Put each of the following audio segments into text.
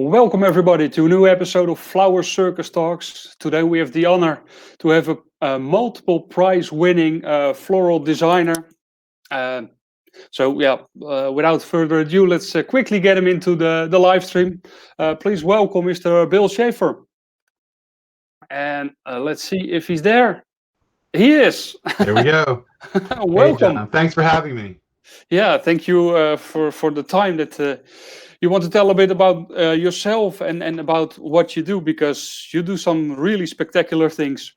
Welcome everybody to a new episode of Flower Circus Talks. Today we have the honor to have a multiple prize winning floral designer. Uh, Without further ado, let's quickly get him into the live stream. Please welcome Mr. Bill Schaffer. And let's see if he's there. He is. There we go. Hey, Welcome. John. Thanks for having me. Yeah, thank you for the time that you want to tell a bit about yourself and about what you do, because you do some really spectacular things.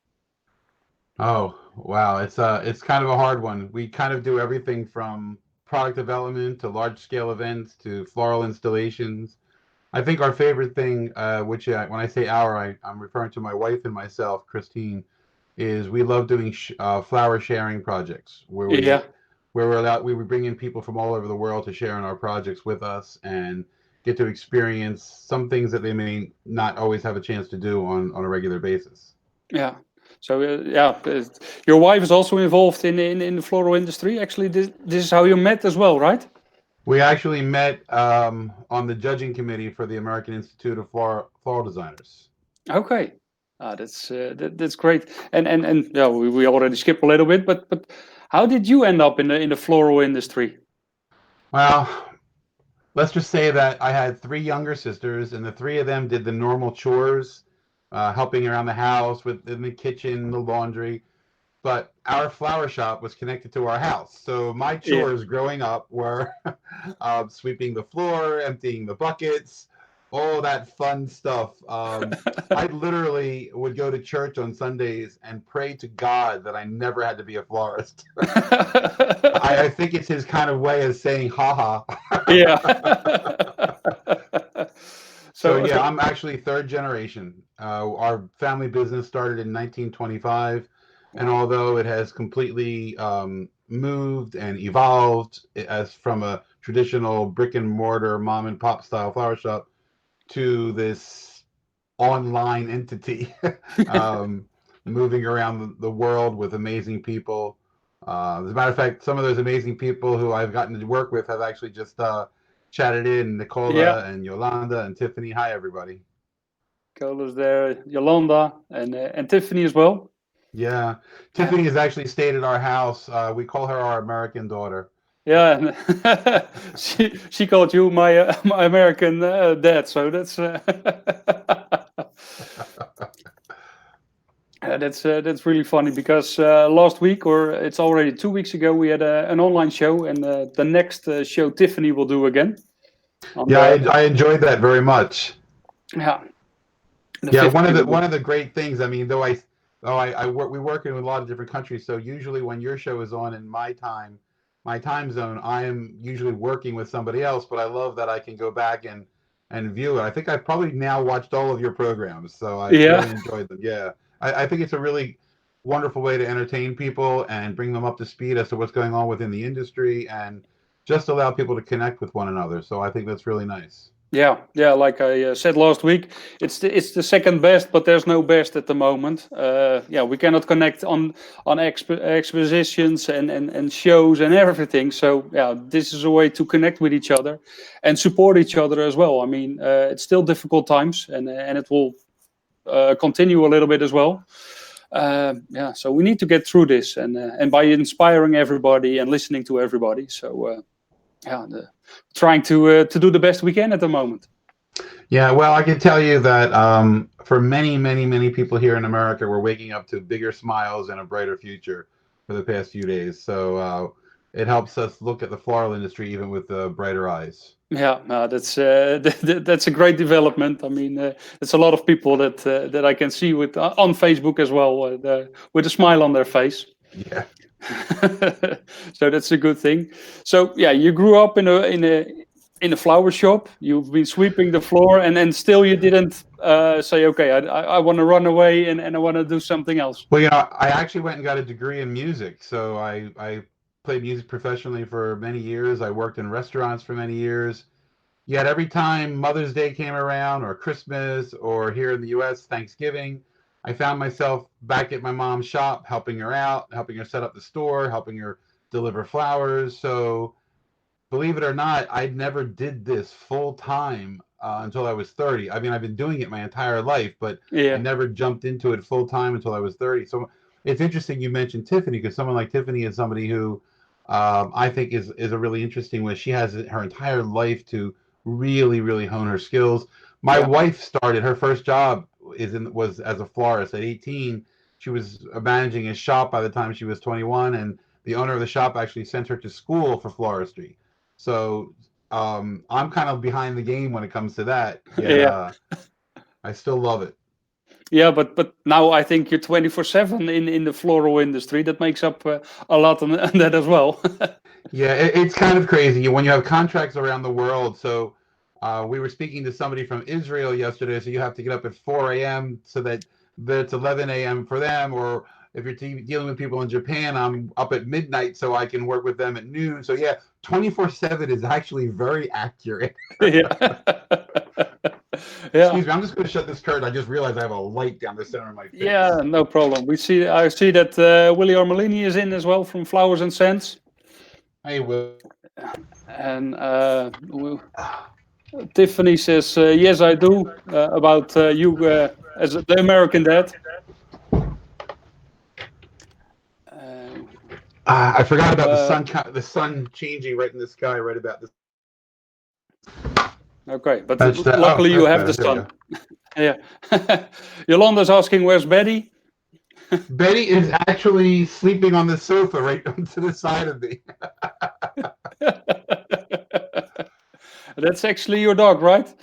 Oh, wow. It's kind of a hard one. We kind of do everything from product development to large scale events to floral installations. I think our favorite thing, when I say I'm referring to my wife and myself, Christine, is we love doing flower sharing projects Yeah, we bring in people from all over the world to share in our projects with us and get to experience some things that they may not always have a chance to do on a regular basis. yeah. Your wife is also involved in the floral industry. Actually, this is how you met as well, right? We actually met on the judging committee for the American Institute of Floral Designers. Okay, that's great. And yeah, we already skipped a little bit, but how did you end up in the floral industry? Well, let's just say that I had three younger sisters, and the three of them did the normal chores, helping around the house with in the kitchen, the laundry. But our flower shop was connected to our house. So my Yeah. chores growing up were sweeping the floor, emptying the buckets, all that fun stuff. I literally would go to church on Sundays and pray to God that I never had to be a florist. I think it's his kind of way of saying, haha. Yeah. So so, yeah, so I'm actually third generation. Our family business started in 1925, and wow. although it has completely moved and evolved as from a traditional brick and mortar mom and pop style flower shop to this online entity, um, moving around the world with amazing people. As a matter of fact, some of those amazing people who I've gotten to work with have actually just chatted in, Yeah, Nicola and Yolanda and Tiffany. Hi, everybody. Cola's there, Yolanda and Tiffany as well. Yeah, Yeah, Tiffany has actually stayed at our house. We call her our American daughter. yeah. And she called you my American dad, so that's that's really funny because last week, or it's already 2 weeks ago, we had an online show, and the next show Tiffany will do again on Yeah, the I enjoyed that very much. yeah the Yeah, 15th. one of the great things. I mean, I work we work in a lot of different countries, so usually when your show is on in my time zone, I am usually working with somebody else. But I love that I can go back and view it. I think I've probably now watched all of your programs, so I've Yeah. really enjoyed them. Yeah, I think it's a really wonderful way to entertain people and bring them up to speed as to what's going on within the industry and just allow people to connect with one another. So I think that's really nice. Yeah. Like I said last week, it's the second best, but there's no best at the moment. Yeah, we cannot connect on expositions and shows and everything. So yeah, this is a way to connect with each other and support each other as well. I mean, it's still difficult times, and it will continue a little bit as well. Yeah, so we need to get through this, and by inspiring everybody and listening to everybody. So. Yeah, trying to do the best we can at the moment. Yeah, well, I can tell you that for many, many, many people here in America, we're waking up to bigger smiles and a brighter future for the past few days. So it helps us look at the floral industry even with brighter eyes. Yeah, no, that's that's a great development. I mean, it's a lot of people that I can see with on Facebook as well, with a smile on their face. Yeah. So that's a good thing. So yeah, you grew up in a flower shop. You've been sweeping the floor, and still you didn't say, okay, I want to run away and I want to do something else. Well, you know, I actually went and got a degree in music. So I played music professionally for many years. I worked in restaurants for many years. Yet every time Mother's Day came around, or Christmas, or here in the US, Thanksgiving, I found myself back at my mom's shop, helping her out, helping her set up the store, helping her deliver flowers. So believe it or not, I never did this full time until I was 30. I mean, I've been doing it my entire life, but I Yeah. never jumped into it full time until I was 30. So it's interesting you mentioned Tiffany, because someone like Tiffany is somebody who I think is a really interesting one. She has her entire life to really hone her skills. My Yeah. wife started her first job was as a florist at 18. She was managing a shop by the time she was 21, and the owner of the shop actually sent her to school for floristry. So I'm kind of behind the game when it comes to that. Yet Yeah. I still love it. Yeah, but now I think you're 24/7 in the floral industry. That makes up a lot on that as well. Yeah, it's kind of crazy when you have contracts around the world. So we were speaking to somebody from Israel yesterday. So you have to get up at 4 a.m. so that it's 11 a.m. for them. Or if you're dealing with people in Japan, I'm up at midnight so I can work with them at noon. So yeah, 24/7 is actually very accurate. Yeah. Yeah. Excuse me, I'm just going to shut this curtain. I just realized I have a light down the center of my Yeah, face. no problem. I see that Willie Armelini is in as well from Flowers and Scents. Hey, Will. And Tiffany says, yes, I do, about you as the American dad. Uh, I forgot about uh, the sun changing right in the sky right about this. okay, but Oh, luckily you that's have better. the There we sun. go. Yeah. Yolanda's asking, where's Betty? Betty is actually sleeping on the sofa right to the side of me. That's actually your dog, right?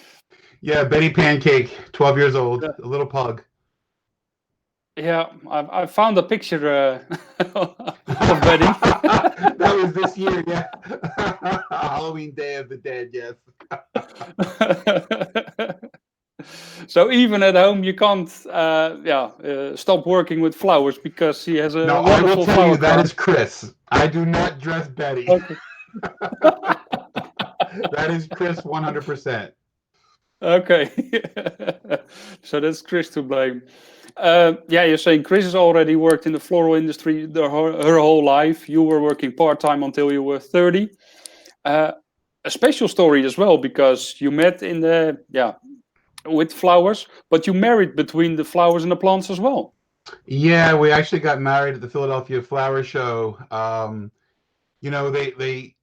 Yeah, Betty Pancake, 12 years old, Yeah. a little pug. Yeah, I found a picture of Betty. That was this year, yeah. Halloween Day of the Dead, yes. So even at home, you can't, stop working with flowers because she has No, a I will wonderful tell flower you that crown. is Chris. I do not dress Betty. Okay. That is Chris 100%. Okay. So that's Chris to blame. Yeah, you're saying Chris has already worked in the floral industry her whole life. You were working part-time until you were 30. Uh, a special story as well, because you met with flowers, but you married between the flowers and the plants as well. Yeah, we actually got married at the Philadelphia Flower Show. You know, they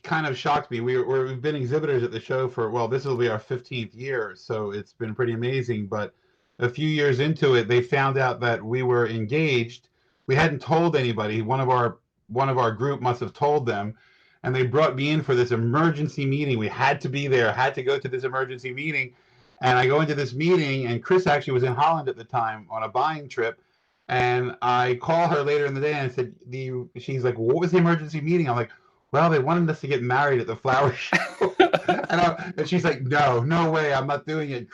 kind of shocked me. We've been exhibitors at the show for, well, this will be our 15th year, so it's been pretty amazing. But a few years into it, they found out that we were engaged. We hadn't told anybody. One of our group must have told them, and they brought me in for this emergency meeting. We had to be there, had to go to this emergency meeting. And I go into this meeting, and Chris actually was in Holland at the time on a buying trip. And I call her later in the day and I said, she's like, what was the emergency meeting? I'm like, well, they wanted us to get married at the flower show. And she's like, no way, I'm not doing it.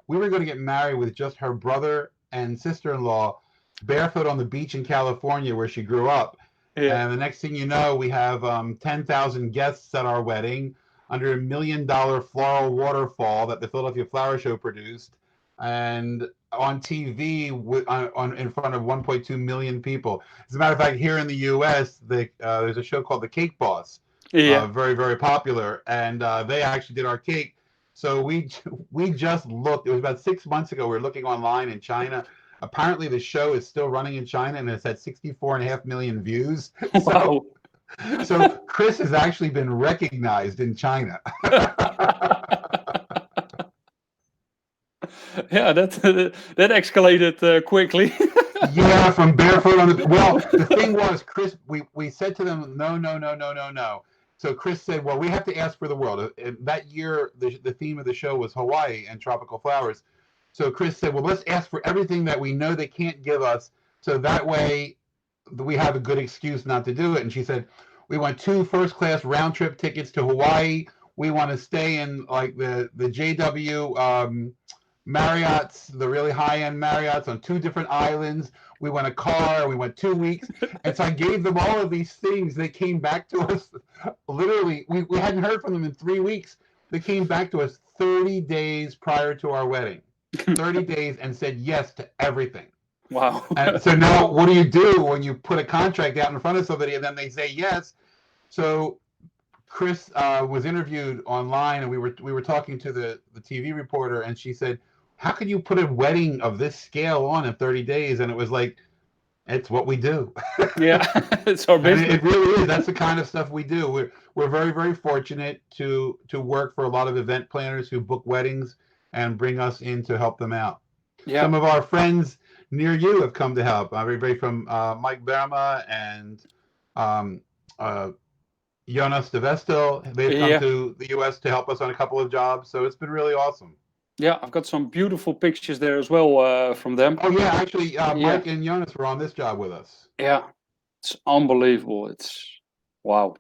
We were going to get married with just her brother and sister-in-law barefoot on the beach in California where she grew up. Yeah. And the next thing you know, we have 10,000 guests at our wedding under $1 million floral waterfall that the Philadelphia Flower Show produced. And on TV in front of 1.2 million people. As a matter of fact, here in the U.S., there's a show called The Cake Boss, Yeah. very popular, and they actually did our cake. So we just looked. It was about 6 months ago. We were looking online in China. Apparently, the show is still running in China, and it's had 64.5 million views. Wow. So Chris has actually been recognized in China. Yeah, that escalated quickly. Yeah, from barefoot on the. Well, the thing was, Chris, we said to them, no. So Chris said, well, we have to ask for the world. That year, the theme of the show was Hawaii and tropical flowers. So Chris said, well, let's ask for everything that we know they can't give us, so that way we have a good excuse not to do it. And she said, we want 2 first-class round-trip tickets to Hawaii. We want to stay in like the JW Marriott's, the really high-end Marriott's on 2 different islands. We want a car. We went 2 weeks. And so I gave them all of these things. They came back to us. Literally, we hadn't heard from them in 3 weeks. They came back to us 30 days prior to our wedding. 30 days and said yes to everything. Wow. And so now what do you do when you put a contract out in front of somebody and then they say yes? So Chris was interviewed online, and we were talking to the TV reporter, and she said, "How could you put a wedding of this scale on in 30 days?" And it was like, it's what we do. Yeah, it's our And business. it really is. That's the kind of stuff we do. We're very, very fortunate to work for a lot of event planners who book weddings and bring us in to help them out. Yeah, Some of our friends near you have come to help. Everybody from Mike Berma and um, uh, Jonas de Vestel, they've come yeah, to the U.S. to help us on a couple of jobs. So it's been really awesome. yeah. I've got some beautiful pictures there as well from them. Oh yeah, actually, Yeah, Mike and Jonas were on this job with us. yeah. It's unbelievable. It's wow.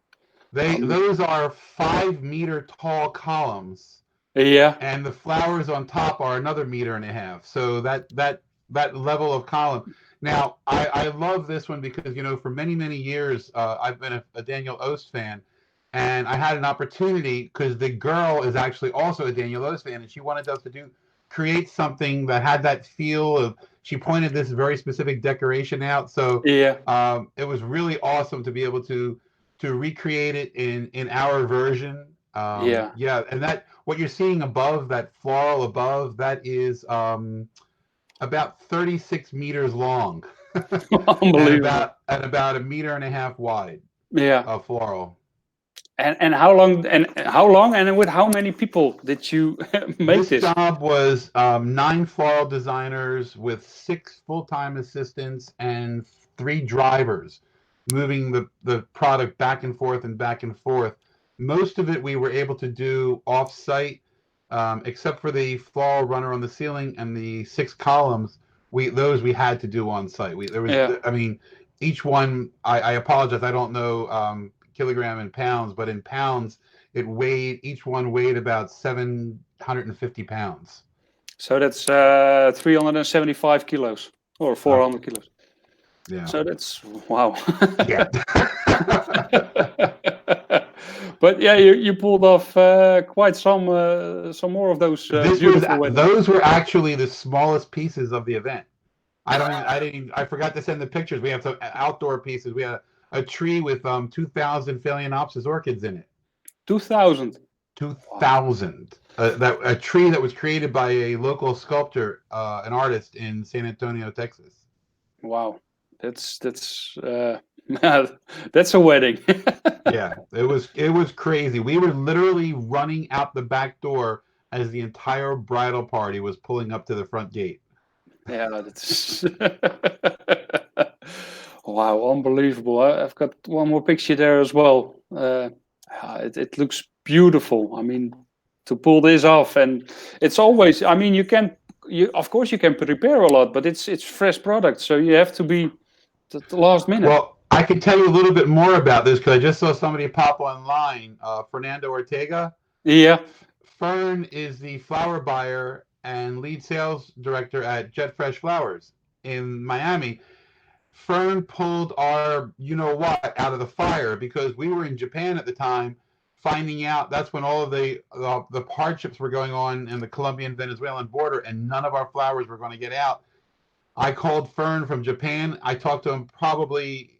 Those are 5 meter tall columns, Yeah, and the flowers on top are another meter and a half. So that level of column. Now I love this one because for many many years I've been a Daniel Oast fan, and I had an opportunity because the girl is actually also a Daniel Oast fan, and she wanted us to create something that had that feel of. She pointed this very specific decoration out, so yeah, it was really awesome to be able to recreate it in our version. yeah. Yeah, and that what you're seeing above, that floral above, that is about 36 meters long and Unbelievable. about a meter and a half wide Yeah. of floral. And how long and with how many people did you make This this? job was 9 floral designers with 6 full-time assistants and 3 drivers moving the product back and forth and back and forth. Most of it we were able to do off-site, except for the floral runner on the ceiling and the 6 columns. Those we had to do on site. Yeah. I mean, each one. I apologize. I don't know kilogram and pounds, but in pounds, each one weighed about 750 pounds. So that's 375 kilos or Uh, 400 kilos. yeah. So that's wow. Yeah. But yeah, you pulled off quite some more of those beautiful weddings. Those were actually the smallest pieces of the event. I forgot to send the pictures. We have some outdoor pieces. We had a tree with 2,000 Phalaenopsis orchids in it. 2000. 2,000. A tree that was created by a local sculptor, an artist in San Antonio, Texas. Wow, that's that's a wedding. Yeah, it was crazy. We were literally running out the back door as the entire bridal party was pulling up to the front gate. Yeah, that's wow, unbelievable. I've got one more picture there as well. It looks beautiful. I mean, to pull this off, and it's always. I mean, you of course you can prepare a lot, but it's fresh product, so you have to be the last minute. Well, I can tell you a little bit more about this because I just saw somebody pop online. Fernando Ortega. Yeah, Fern is the flower buyer and lead sales director at Jet Fresh Flowers in Miami. Fern pulled our what out of the fire because we were in Japan at the time, finding out that's when all of the hardships were going on in the Colombian Venezuelan border, and none of our flowers were going to get out. I called Fern from Japan. I talked to him probably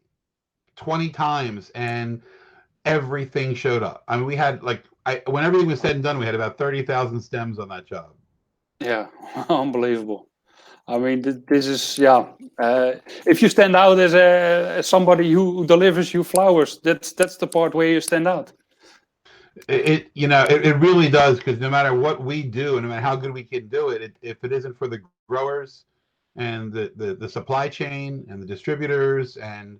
20 times, and everything showed up. I mean, we had when everything was said and done, we had about 30,000 stems on that job. yeah, unbelievable. I mean, this is yeah. If you stand out as somebody who delivers you flowers, that's the part where you stand out. It really does, because no matter what we do, and no matter how good we can do it, if it isn't for the growers and the supply chain and the distributors and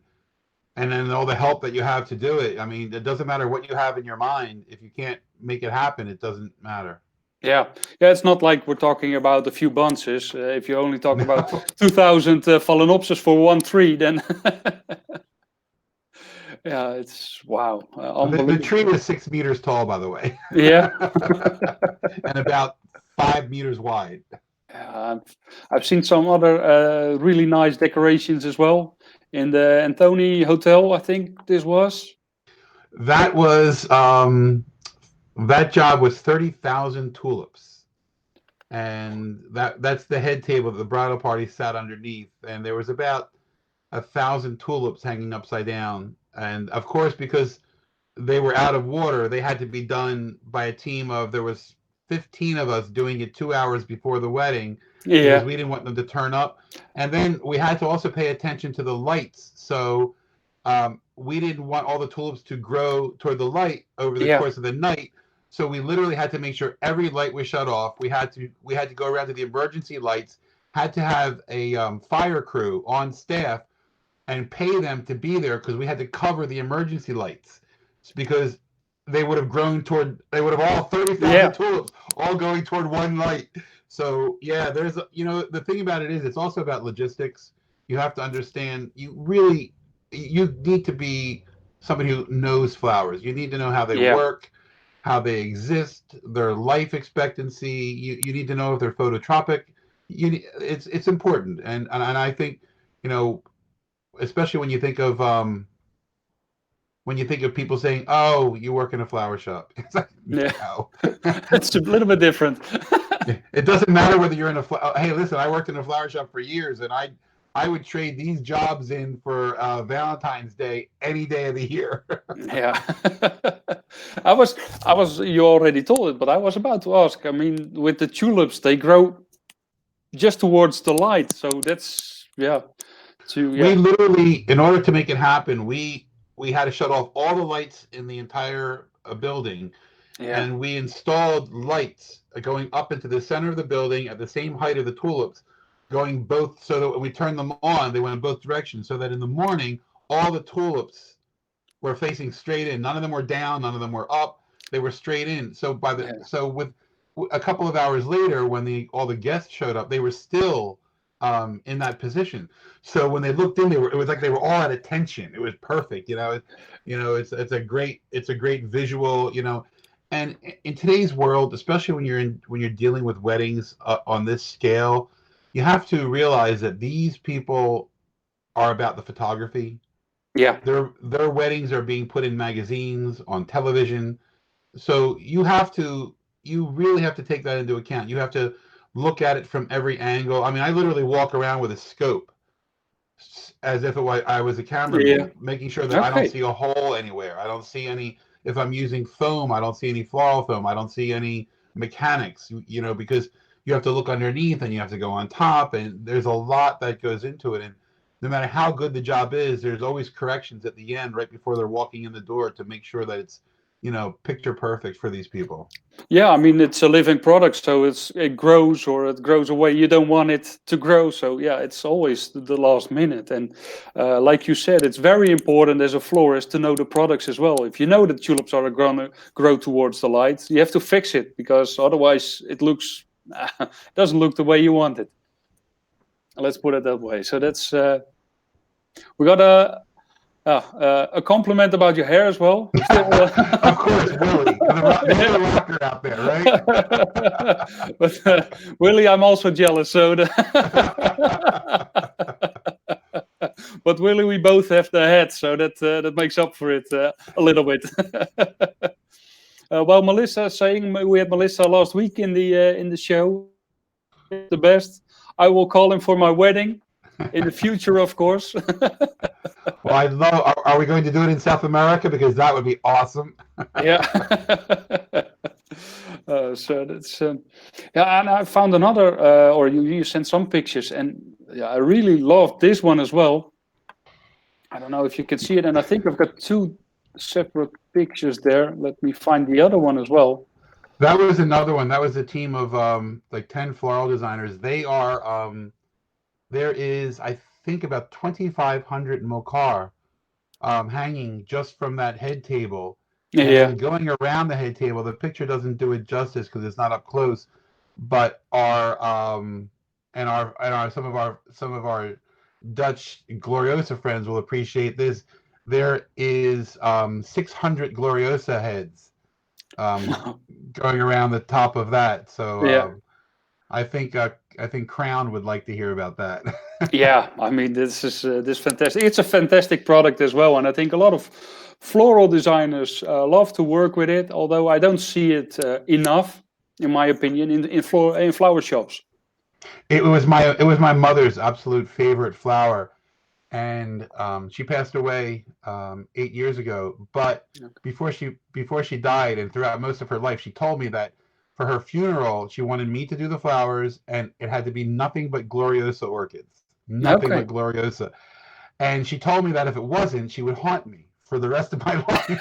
then all the help that you have to do it, I mean, it doesn't matter what you have in your mind. If you can't make it happen, it doesn't matter. Yeah, it's not like we're talking about a few bunches. If you only talk about No. 2,000 Phalaenopsis for one tree, then yeah, it's wow, The unbelievable. tree was 6 meters tall, by the way. Yeah, And about 5 meters wide. I've seen some other really nice decorations as well in the Antoni Hotel. I think this was. That was that job was 30,000 tulips, and that's the head table that the bridal party sat underneath, and there was about 1,000 tulips hanging upside down. And of course, because they were out of water, they had to be done by a team of, there was 15 of us doing it 2 hours before the wedding because Yeah, we didn't want them to turn up. And then we had to also pay attention to the lights. So we didn't want all the tulips to grow toward the light over the yeah, course of the night. So we literally had to make sure every light was shut off. We had to go around to the emergency lights, had to have a fire crew on staff and pay them to be there because we had to cover the emergency lights because they would have all 30,000 yeah, tulips all going toward one light. So yeah, the thing about it is it's also about logistics. You have to understand, you need to be somebody who knows flowers. You need to know how they yeah, work, how they exist, their life expectancy. You need to know if they're phototropic. It's important, and I think, you know, especially when you think of people saying, "Oh, you work in a flower shop." It's like, yeah. no. It's a little bit different. It doesn't matter whether you're in hey, listen, I worked in a flower shop for years, and I would trade these jobs in for Valentine's Day any day of the year. Yeah. I was, you already told it, but I was about to ask. I mean, with the tulips, they grow just towards the light. So that's, yeah, We yeah, literally, in order to make it happen, we had to shut off all the lights in the entire building, yeah, and we installed lights going up into the center of the building at the same height of the tulips, going both, so that when we turned them on, they went in both directions, so that in the morning, all the tulips were facing straight in. None of them were down, none of them were up. They were straight in. yeah, So with a couple of hours later, when all the guests showed up, they were still in that position. So when they looked in, it was like they were all at attention. It was perfect. It's a great visual. And in today's world, especially when you're dealing with weddings on this scale, you have to realize that these people are about the photography. yeah, Their weddings are being put in magazines, on television. So you really have to take that into account. You have to look at it from every angle. I mean, I literally walk around with a scope as if I was a yeah. cameraman, making sure that I don't Okay. see a hole anywhere. I don't see any. If I'm using foam, I don't see any floral foam. I don't see any mechanics. Because you have to look underneath and you have to go on top, and there's a lot that goes into it. And no matter how good the job is, there's always corrections at the end, right before they're walking in the door, to make sure that it's picture perfect for these people. Yeah, I mean, it's a living product, so it grows, or it grows away. You don't want it to grow, so yeah, it's always the last minute. And like you said, it's very important as a florist to know the products as well. If you know that tulips are going to grow towards the light, you have to fix it, because otherwise it looks doesn't look the way you want it. Let's put it that way. So that's we got a compliment about your hair as well. Still, Of course, Willie, the other rocker out there, right? but Willie, I'm also jealous. So, but Willie, we both have the head, so that makes up for it a little bit. Well, Melissa saying, we had Melissa last week in the show. The best. I will call him for my wedding in the future, of course. Well, I'd love. Are we going to do it in South America? Because that would be awesome. Yeah. So that's yeah, and I found another, or you sent some pictures, and yeah, I really loved this one as well. I don't know if you can see it, and I think I've got two separate pictures there. Let me find the other one as well. That was another one. That was a team of like 10 floral designers. There is, I think, about 2,500 mokar hanging just from that head table, and Yeah, then going around the head table. The picture doesn't do it justice because it's not up close, but some of our Dutch Gloriosa friends will appreciate this. There is 600 Gloriosa heads going around the top of that. So yeah, I think Crown would like to hear about that. yeah. I mean, this fantastic. It's a fantastic product as well, and I think a lot of floral designers love to work with it. Although I don't see it enough, in my opinion, in flower shops. It was my mother's absolute favorite flower, and she passed away 8 years ago. But before she died, and throughout most of her life, she told me that for her funeral, she wanted me to do the flowers, and it had to be nothing but Gloriosa orchids, nothing but Okay. Gloriosa. And she told me that if it wasn't, she would haunt me for the rest of my life.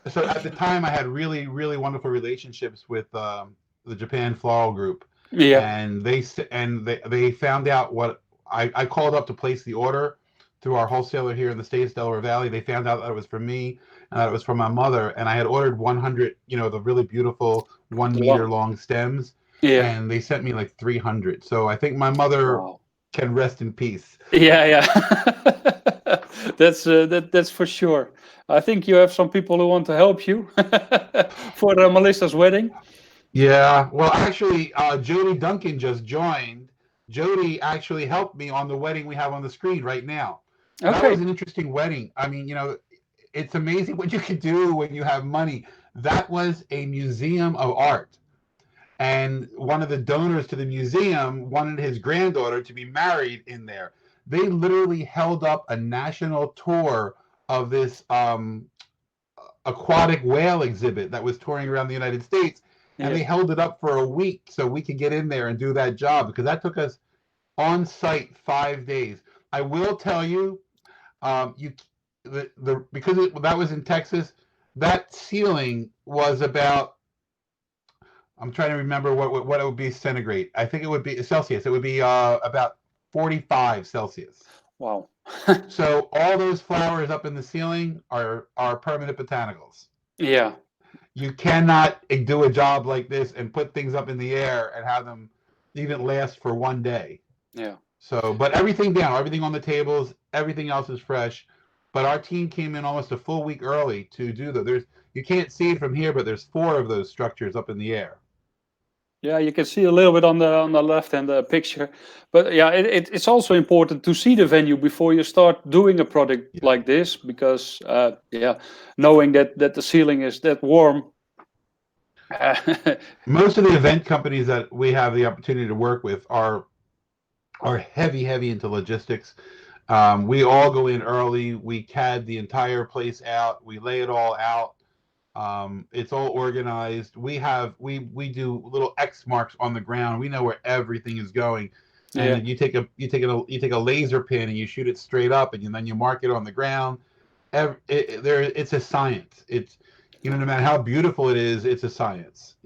So at the time, I had really, really wonderful relationships with the Japan Floral Group, Yeah. and they found out what I called up to place the order through our wholesaler here in the States, Delaware Valley. They found out that it was for me and that it was for my mother, and I had ordered 100, the really beautiful 1 meter Wow. long stems, Yeah. and they sent me like 300. So I think my mother Wow. can rest in peace. Yeah, yeah. That's for sure. I think you have some people who want to help you for Melissa's wedding. Yeah, well, actually, Jody Duncan just joined. Jody actually helped me on the wedding we have on the screen right now. That was Okay. an interesting wedding. I mean, it's amazing what you can do when you have money. That was a museum of art. And one of the donors to the museum wanted his granddaughter to be married in there. They literally held up a national tour of this aquatic whale exhibit that was touring around the United States, and Yeah. they held it up for a week so we could get in there and do that job, because that took us on site 5 days. I will tell you, you the because that was in Texas, that ceiling was about. I'm trying to remember what it would be centigrade. I think it would be Celsius. It would be about 45 Celsius. Wow. So all those flowers up in the ceiling are permanent botanicals. Yeah. You cannot do a job like this and put things up in the air and have them even last for 1 day. Yeah. So, but everything down, everything on the tables, everything else is fresh. But our team came in almost a full week early to do that. You can't see it from here, but there's 4 of those structures up in the air. Yeah, you can see a little bit on the left hand picture, but yeah, it's also important to see the venue before you start doing a project Yeah. like this, because yeah, knowing that the ceiling is that warm. Most of the event companies that we have the opportunity to work with are heavy into logistics. We all go in early. We CAD the entire place out. We lay it all out. It's all organized. We do little X marks on the ground. We know where everything is going. And Yeah. then you take a laser pin and you shoot it straight up, and then you mark it on the ground. It's a science. It's no matter how beautiful it is, it's a science.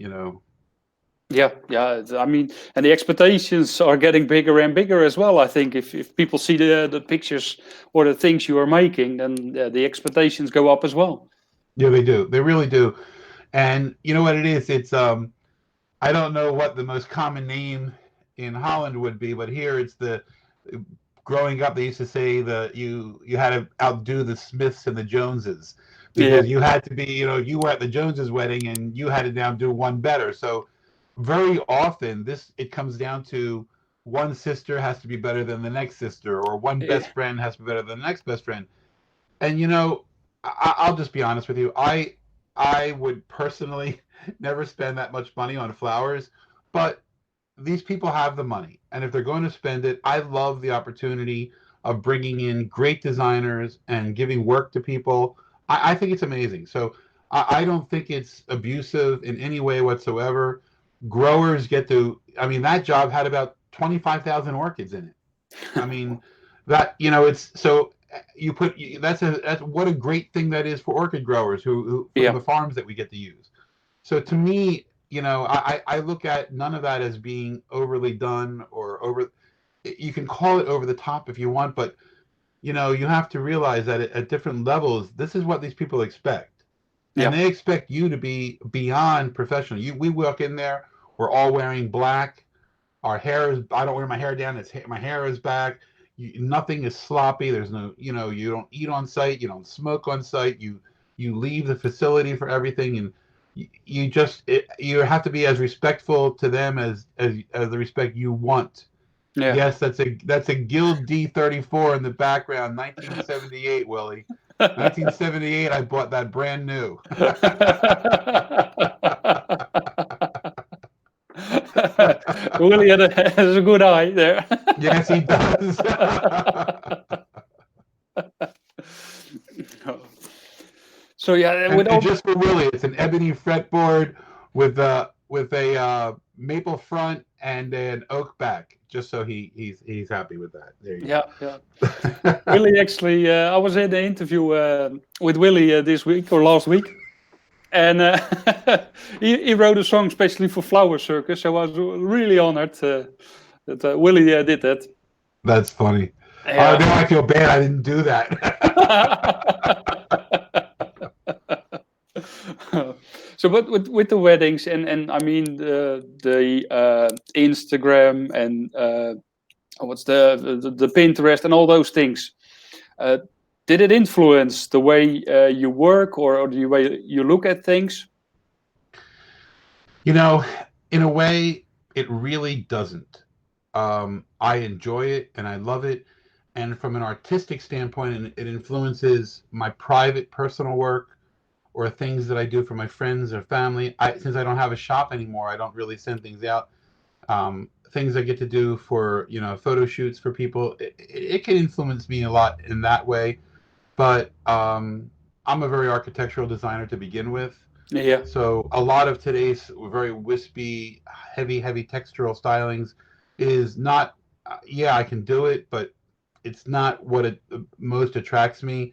Yeah, yeah. I mean, and the expectations are getting bigger and bigger as well. I think if people see the pictures or the things you are making, then the expectations go up as well. Yeah, they do. They really do. And you know what it is? It's I don't know what the most common name in Holland would be, but here it's the growing up they used to say that you had to outdo the Smiths and the Joneses, Yeah, because you had to be, you were at the Joneses wedding and you had to now do one better. So very often it comes down to one sister has to be better than the next sister, or one yeah, best friend has to be better than the next best friend. And I'll just be honest with you. I would personally never spend that much money on flowers, but these people have the money, and if they're going to spend it, I love the opportunity of bringing in great designers and giving work to people. I think it's amazing. So I don't think it's abusive in any way whatsoever. Growers get to. I mean, that job had about 25,000 orchids in it. I mean, that it's so that's what a great thing that is for orchid growers who from yeah, the farms that we get to use. So to me, I look at none of that as being overly done or over. You can call it over the top if you want, but you have to realize that at different levels, this is what these people expect, and yeah, they expect you to be beyond professional. We walk in there, we're all wearing black. Our hair is. I don't wear my hair down. My hair is back. Nothing is sloppy. There's no. You don't eat on site. You don't smoke on site. You leave the facility for everything, and you have to be as respectful to them as the respect you want. yeah. Yes, that's a Guild D34 in the background, 1978, Willie. 1978. I bought that brand new. Really has a good eye there. Yes, he does. So yeah, with And all just for Willie, it's an ebony fretboard with a maple front and an oak back. Just so he's happy with that. There you yeah. go. Willie actually, I was in the interview with Willie this week or last week, and he wrote a song especially for Flower Circus. So I was really honored that Willie did that. That's funny. Yeah. Now I feel bad I didn't do that. So, but with the weddings and I mean the Instagram and what's the Pinterest and all those things. Uh, did it influence the way you work or the way you look at things? You know, in a way, it really doesn't. I enjoy it and I love it. And from an artistic standpoint, it influences my private personal work or things that I do for my friends or family. Since I don't have a shop anymore, I don't really send things out. Things I get to do for photo shoots for people, it can influence me a lot in that way. But I'm a very architectural designer to begin with. Yeah, So a lot of today's very wispy, heavy textural stylings is not. Yeah, I can do it, but it's not what it most attracts me.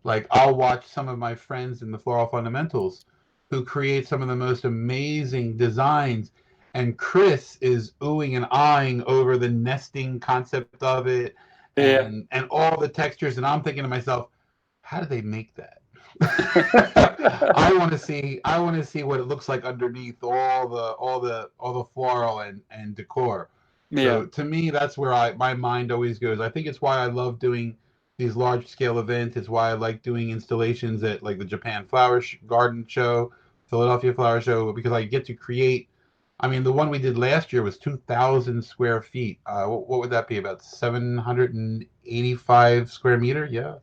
Like I'll watch some of my friends in the floral fundamentals who create some of the most amazing designs, and Chris is oohing and eyeing over the nesting concept of it yeah, and all the textures, and I'm thinking to myself, how do they make that? I want to see what it looks like underneath all the floral and decor. yeah, So to me, that's where my mind always goes. I think it's why I love doing these large scale events. It's why I like doing installations at like the Japan Garden Show, Philadelphia Flower Show, because I get to create. I mean, the one we did last year was 2,000 square feet. What would that be? About 785 square meter? Yeah,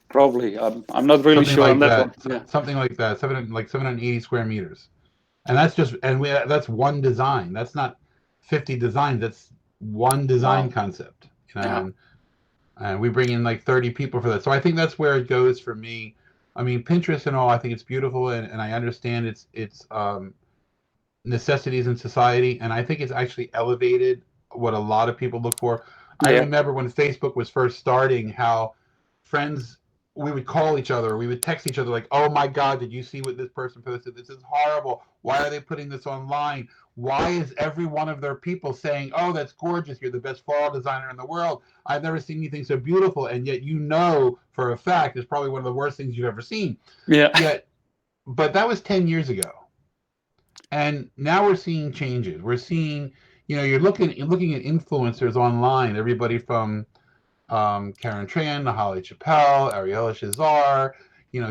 probably. I'm not really something sure on like that one. that. Yeah, Something like that. 780 square meters, and that's one design. That's not 50 designs. That's one design wow. concept. Yeah, And we bring in like 30 people for that. So I think that's where it goes for me. I mean, Pinterest and all, I think it's beautiful, and I understand its necessities in society, and I think it's actually elevated what a lot of people look for. I yeah, remember when Facebook was first starting, how friends we would call each other, we would text each other like, "Oh my God, did you see what this person posted? This is horrible. Why are they putting this online? Why is every one of their people saying, 'Oh, that's gorgeous. You're the best floral designer in the world. I've never seen anything so beautiful.' And yet you know for a fact it's probably one of the worst things you've ever seen." yeah, Yet, but that was 10 years ago. And now we're seeing changes. We're seeing, you're looking at influencers online. Everybody from Karen Tran, Holly Chappelle, Ariella Shazar,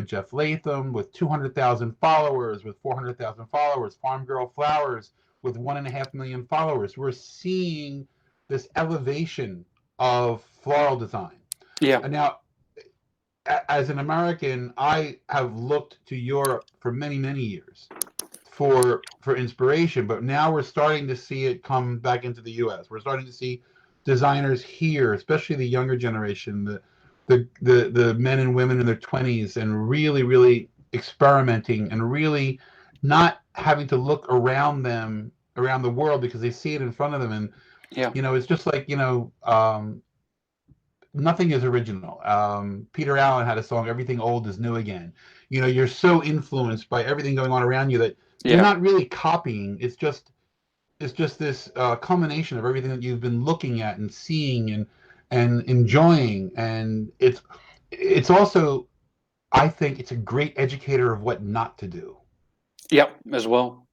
Jeff Latham with 200,000 followers, with 400,000 followers, Farm Girl Flowers with 1.5 million followers. We're seeing this elevation of floral design. yeah, And now, as an American, I have looked to Europe for many, many years for inspiration, but now we're starting to see it come back into the U.S. We're starting to see designers here, especially the younger generation, the men and women in their 20s, and really experimenting and really not having to look around the world because they see it in front of them. And yeah, it's just like nothing is original. Peter Allen had a song, "Everything Old is New Again." You're so influenced by everything going on around you that you're yeah. not really copying. It's just this culmination of everything that you've been looking at and seeing and enjoying, and it's also, I think it's a great educator of what not to do. Yeah, as well.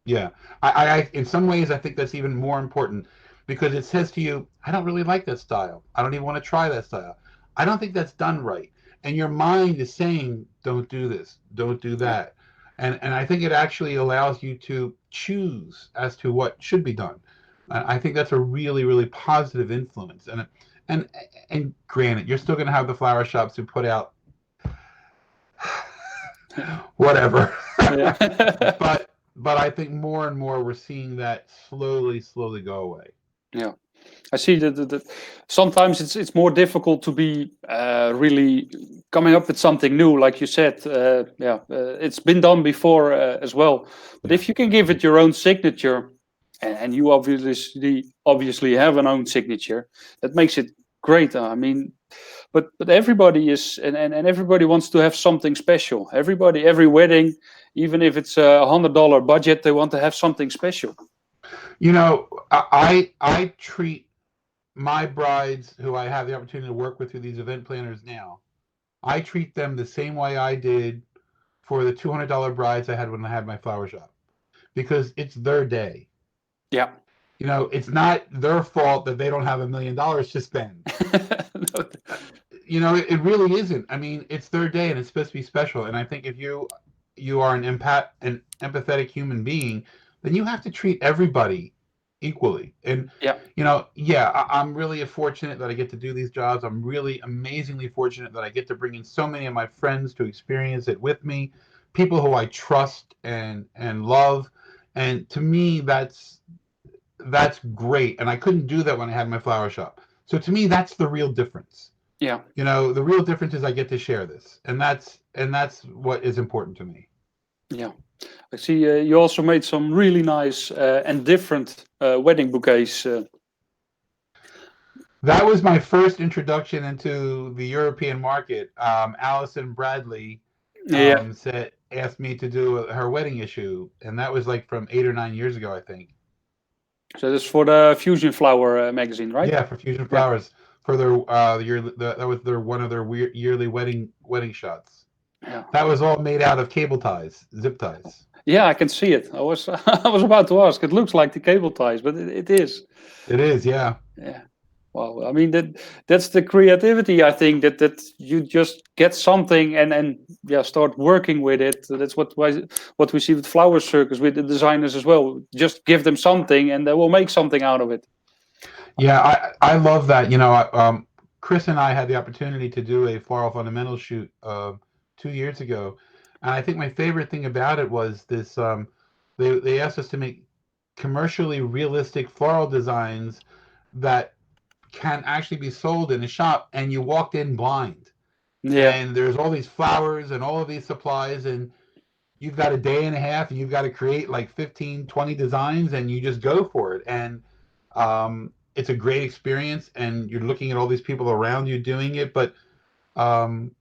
Yeah, I in some ways I think that's even more important because it says to you, I don't really like that style. I don't even want to try that style. I don't think that's done right. And your mind is saying, don't do this, don't do Yeah, that. And I think it actually allows you to choose as to what should be done. I think that's a really positive influence. And and granted, you're still going to have the flower shops who put out whatever. yeah. but but I think more and more we're seeing that slowly go away. Yeah. I see that sometimes it's more difficult to be really coming up with something new, like you said. It's been done before as well. But Yeah. if you can give it your own signature, and you obviously have an own signature, that makes it great. I mean, but everybody is and everybody wants to have something special. Every wedding, even if it's $100 budget, they want to have something special. You know, I treat my brides who I have the opportunity to work with through these event planners now. I treat them the same way I did for the $200 brides I had when I had my flower shop, because it's their day. Yeah. You know, it's not their fault that they don't have $1 million to spend. No, You know, it really isn't. I mean, it's their day and it's supposed to be special. And I think if you are an empathetic human being, then you have to treat everybody equally. And yeah. you know, yeah, I'm really fortunate that I get to do these jobs. I'm really amazingly fortunate that I get to bring in so many of my friends to experience it with me, people who I trust and love. And to me, that's great. And I couldn't do that when I had my flower shop. So to me, that's the real difference. Yeah. You know, the real difference is I get to share this, and that's what is important to me. Yeah, I see. You also made some really nice and different wedding bouquets. That was my first introduction into the European market. Allison Bradley Yeah. asked me to do her wedding issue, and that was like from 8 or 9 years ago, I think. So that's for the Fusion Flower magazine, right? Yeah, for Fusion Yeah. Flowers for their that was their one of their yearly wedding shots. Yeah. That was all made out of cable ties, zip ties. Yeah, I can see it. I was I was about to ask. It looks like the cable ties, but it is. It is, yeah. Yeah. Well, I mean that's the creativity. I think that you just get something and yeah, start working with it. That's what we see with Flower Circus with the designers as well. Just give them something and they will make something out of it. Yeah, I love that. You know, Chris and I had the opportunity to do a floral fundamental shoot 2 years ago, and I think my favorite thing about it was this. They asked us to make commercially realistic floral designs that can actually be sold in a shop, and you walked in blind, Yeah. and there's all these flowers and all of these supplies, and you've got a day and a half, and you've got to create like 15, 20 designs, and you just go for it. And it's a great experience, and you're looking at all these people around you doing it. But um,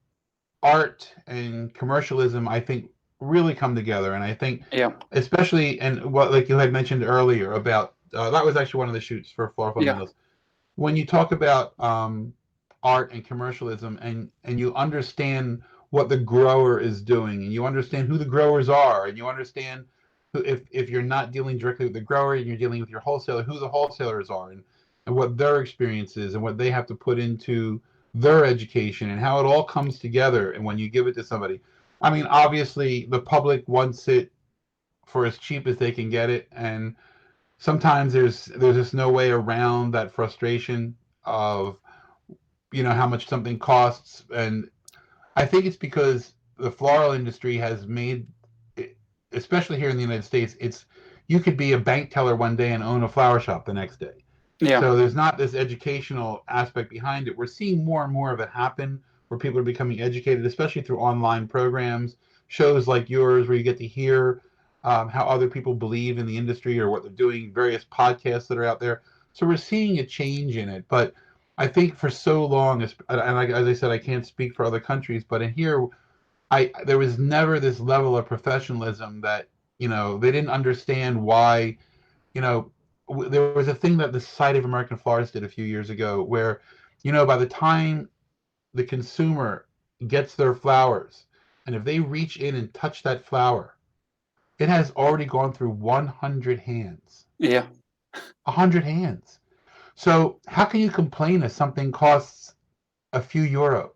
art and commercialism, I think, really come together. And I think, Yeah. especially, and what like you had mentioned earlier about that was actually one of the shoots for Floral Yeah. Fundamentals. When you talk about art and commercialism, and you understand what the grower is doing, and you understand who the growers are, and you understand who, if you're not dealing directly with the grower and you're dealing with your wholesaler, who the wholesalers are, and what their experience is and what they have to put into their education and how it all comes together. And when you give it to somebody, I mean, obviously the public wants it for as cheap as they can get it, and sometimes there's just no way around that frustration of how much something costs. And I think it's because the floral industry has made it, especially here in the United States, it's you could be a bank teller one day and own a flower shop the next day. Yeah. So there's not this educational aspect behind it. We're seeing more and more of it happen where people are becoming educated, especially through online programs, shows like yours where you get to hear how other people believe in the industry or what they're doing, various podcasts that are out there. So we're seeing a change in it. But I think for so long, and as I said, I can't speak for other countries, but in here, there was never this level of professionalism that they didn't understand why. You know, there was a thing that the Society of American Florists did a few years ago where, by the time the consumer gets their flowers, and if they reach in and touch that flower, it has already gone through 100 hands. Yeah. 100 hands. So how can you complain if something costs a few euro?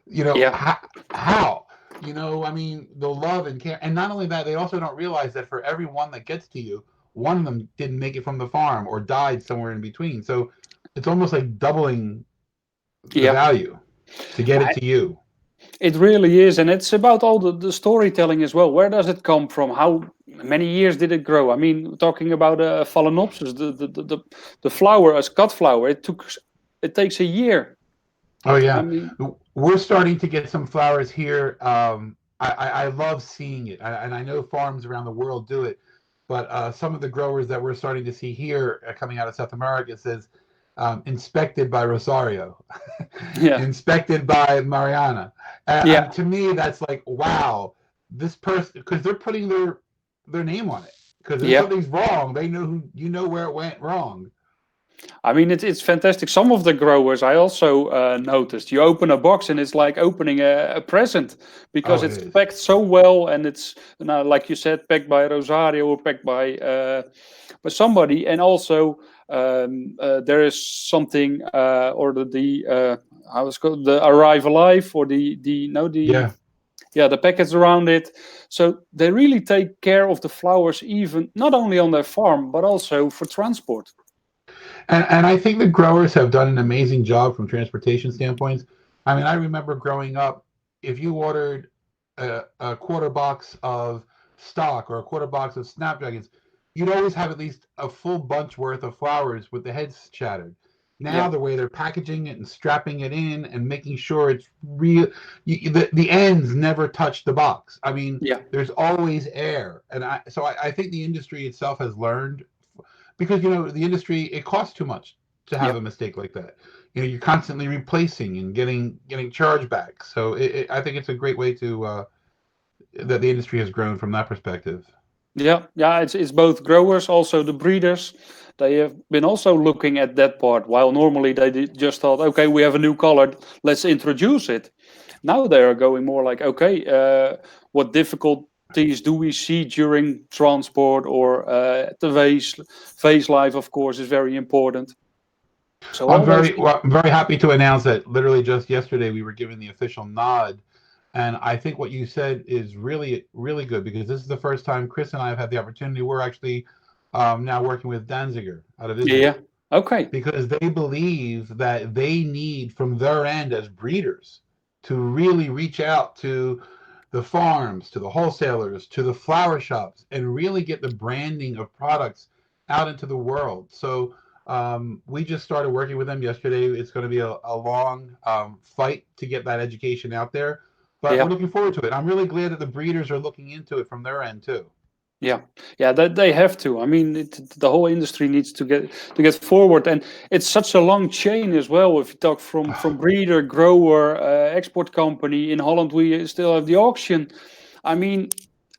Yeah. How? I mean, the love and care. And not only that, they also don't realize that for every one that gets to you, one of them didn't make it from the farm or died somewhere in between. So it's almost like doubling the Yeah. value to get it to you. It really is, and it's about all the storytelling as well. Where does it come from? many years did it grow? I mean, talking about Phalaenopsis, the flower as cut flower, it takes a year. Oh I yeah, mean, we're starting to get some flowers here. I love seeing it, and I know farms around the world do it. But some of the growers that we're starting to see here coming out of South America says inspected by Rosario, yeah, inspected by Mariana, yeah. and to me that's like wow, this person because they're putting their name on it because if Yeah, something's wrong, they know where it went wrong. I mean it's fantastic. Some of the growers I also noticed. You open a box and it's like opening a present because Oh, it it's is. packed so well, and it's now like you said, packed by Rosario or packed by somebody, and also there is something or the how it's called, the Arrive Alive, or the no the Yeah. yeah, the packets around it. So they really take care of the flowers, even not only on their farm but also for transport. And I think the growers have done an amazing job from transportation standpoints. I mean, I remember growing up, if you ordered a quarter box of stock or a quarter box of snapdragons, you'd always have at least a full bunch worth of flowers with the heads shattered. Now Yeah, the way they're packaging it and strapping it in and making sure it's real, the ends never touch the box. I mean, yeah, there's always air, and I think the industry itself has learned because the industry it costs too much to have yeah. a mistake like that. You're constantly replacing and getting chargebacks. So I think it's a great way to that the industry has grown from that perspective. Yeah, yeah, it's both growers, also the breeders. They have been also looking at that part. While normally just thought, okay, we have a new color, let's introduce it. Now they are going more like, okay, what difficulties do we see during transport, or the vase life, of course, is very important. So all those things. I'm very happy to announce that literally just yesterday we were given the official nod. And I think what you said is really, really good because this is the first time Chris and I have had the opportunity. We're actually now working with Danziger out of Yeah. Israel Okay. because they believe that they need from their end as breeders to really reach out to the farms, to the wholesalers, to the flower shops, and really get the branding of products out into the world. So we just started working with them yesterday. It's going to be a long fight to get that education out there, but we're Yeah. looking forward to it. I'm really glad that the breeders are looking into it from their end too. Yeah, yeah, that they have to. I mean, the whole industry needs to get forward, and it's such a long chain as well. If you talk from breeder, grower, export company in Holland, we still have the auction. I mean,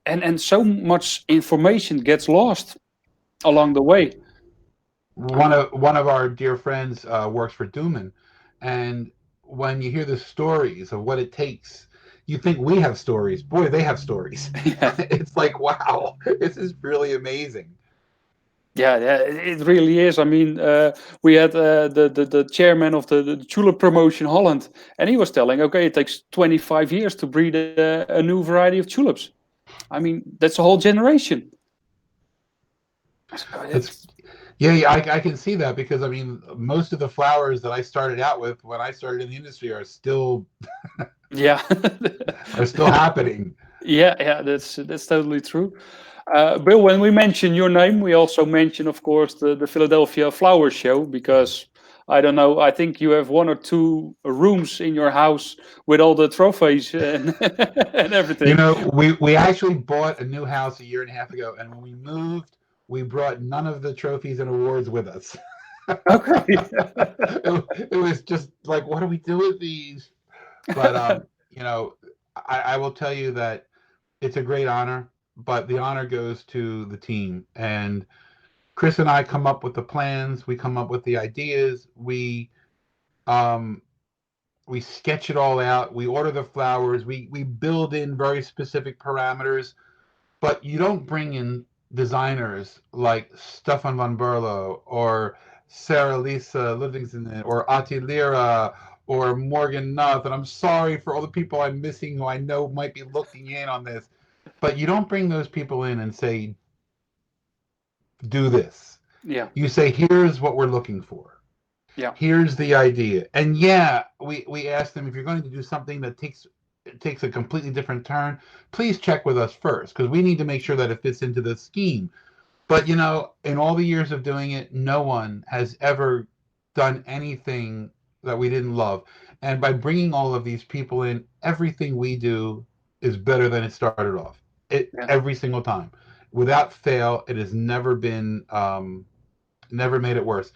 and so much information gets lost along the way. I one mean, of one of our dear friends works for Duman, and when you hear the stories of what it takes, you think we have stories. Boy, they have stories. yeah, It's like wow, this is really amazing. yeah, yeah, it really is. I mean, we had the chairman of the tulip promotion Holland, and he was telling, okay, it takes 25 years to breed a new variety of tulips. I mean, that's a whole generation. So That's it's, yeah, I can see that because I mean, most of the flowers that I started out with when I started in the industry yeah, are still happening. yeah, yeah. That's totally true. Bill, when we mention your name, we also mention, of course, the Philadelphia Flower Show, because I don't know. I think you have one or two rooms in your house with all the trophies and and everything. We actually bought a new house a year and a half ago, and when we moved, we brought none of the trophies and awards with us. Okay. It was just like, what do we do with these? But I will tell you that it's a great honor, but the honor goes to the team. And Chris and I come up with the plans, we come up with the ideas, um, we sketch it all out, we order the flowers, we build in very specific parameters, but you don't bring in designers like Stefan van Berlo or Sarah Lisa Livingston or Ati Lira or Morgan Nuth. And I'm sorry for all the people I'm missing who I know might be looking in on this, but you don't bring those people in and say, do this. Yeah, You say, here's what we're looking for. yeah, Here's the idea. And yeah, we ask them if you're going to do something that takes it takes a completely different turn, please check with us first, because we need to make sure that it fits into the scheme. But in all the years of doing it, no one has ever done anything that we didn't love. And by bringing all of these people in, everything we do is better than it started off. Yeah. Every single time, without fail, it has never been, never made it worse.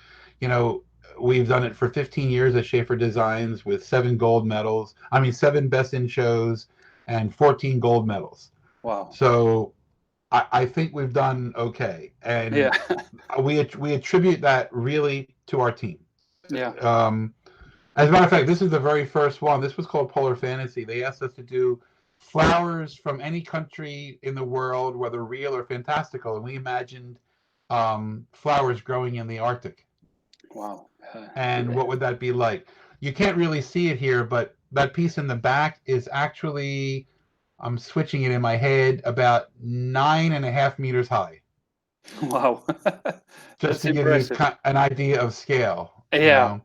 We've done it for 15 years at Schaffer Designs with 7 gold medals. I mean, 7 best in shows and 14 gold medals. Wow. So I think we've done okay, Yeah. and we attribute that really to our team. Yeah. As a matter of fact, this is the very first one. This was called Polar Fantasy. They asked us to do flowers from any country in the world, whether real or fantastical, and we imagined flowers growing in the Arctic. Wow. And what would that be like? You can't really see it here, but that piece in the back is actually, I'm switching it in my head, about 9.5 meters high. Wow. Just That's to give you impressive. an idea of scale. Yeah.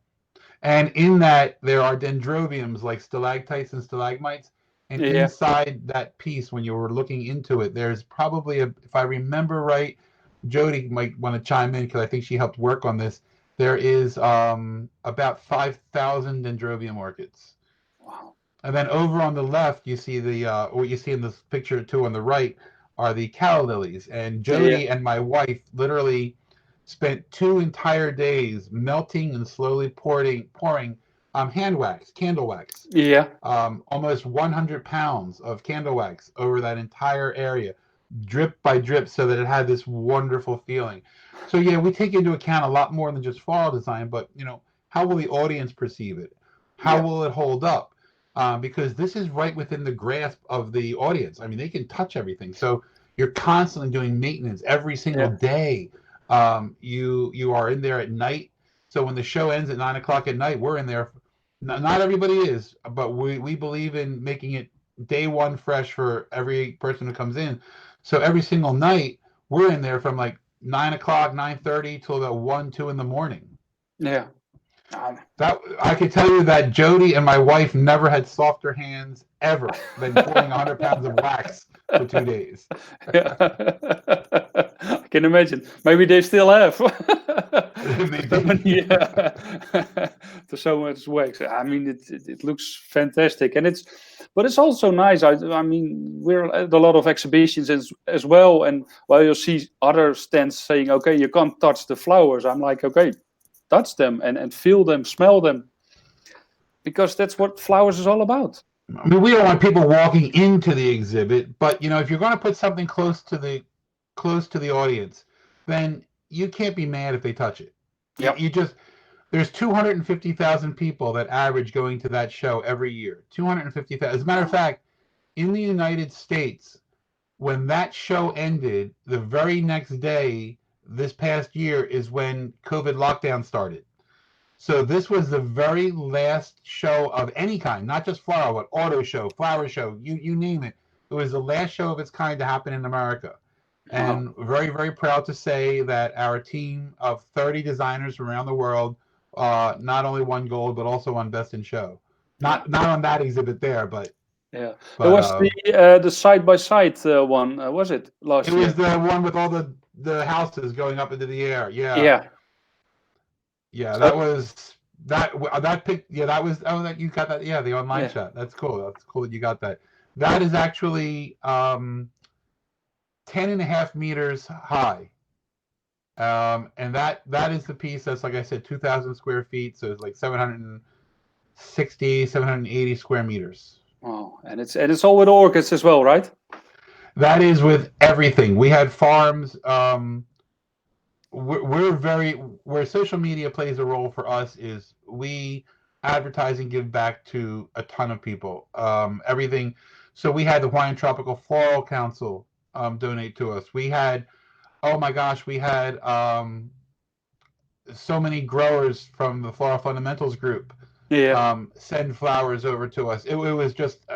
And in that, there are dendrobiums like stalactites and stalagmites. And Yeah. inside that piece, when you were looking into it, there's probably, if I remember right, Jody might want to chime in because I think she helped work on this. There is about 5,000 dendrobium orchids. Wow. And then over on the left, you see what you see in this picture too on the right are the calla lilies. And Jody and my wife literally spent 2 entire days melting and slowly pouring hand wax, candle wax. Yeah. Almost 100 pounds of candle wax over that entire area, drip by drip, so that it had this wonderful feeling. So yeah, we take into account a lot more than just floral design, but how will the audience perceive it? How will it hold up? Because this is right within the grasp of the audience. I mean, they can touch everything. So you're constantly doing maintenance every single day. You are in there at night. So when the show ends at 9 o'clock at night, we're in there. Not everybody is, but we believe in making it day one fresh for every person who comes in. So every single night, we're in there from like 9 o'clock, 9:30 till about 1, 2 in the morning. Yeah. That I can tell you that Jody and my wife never had softer hands ever than pouring 100 pounds of wax for 2 days. Yeah. I can imagine. Maybe they still have. Yeah. There's so much wax. I mean, it looks fantastic, and but it's also nice. I mean, we're at a lot of exhibitions as well, and while you see other stands saying, "Okay, you can't touch the flowers," I'm like, "Okay, touch them and feel them, smell them," because that's what flowers is all about. I mean, we don't want people walking into the exhibit, but if you're going to put something close to the audience, then you can't be mad if they touch it. Yep. There's 250,000 people that average going to that show every year. 250,000. As a matter of fact, in the United States, when that show ended, the very next day, this past year, is when COVID lockdown started. So this was the very last show of any kind, not just floral, but auto show, flower show, you name it. It was the last show of its kind to happen in America. And very, very proud to say that our team of 30 designers from around the world not only won gold, but also won best in show. Not on that exhibit there, but yeah. It was the side by side one, was it last year? It was the one with all the houses going up into the air. Yeah. Yeah. Yeah, that was that pic. Yeah, that was. Oh, that you got that. Yeah, the online shot. That's cool. That's cool that you got that. That is actually 10.5 meters high. And that is the piece that's, like I said, 2,000 square feet. So it's like 760, 780 square meters. Oh, and it's all with orchids as well, right? That is with everything. We had farms. Where social media plays a role for us is we advertise and give back to a ton of people. Everything. So we had the Hawaiian Tropical Floral Council donate to us. We had, oh my gosh, we had so many growers from the Floral Fundamentals group send flowers over to us. It was just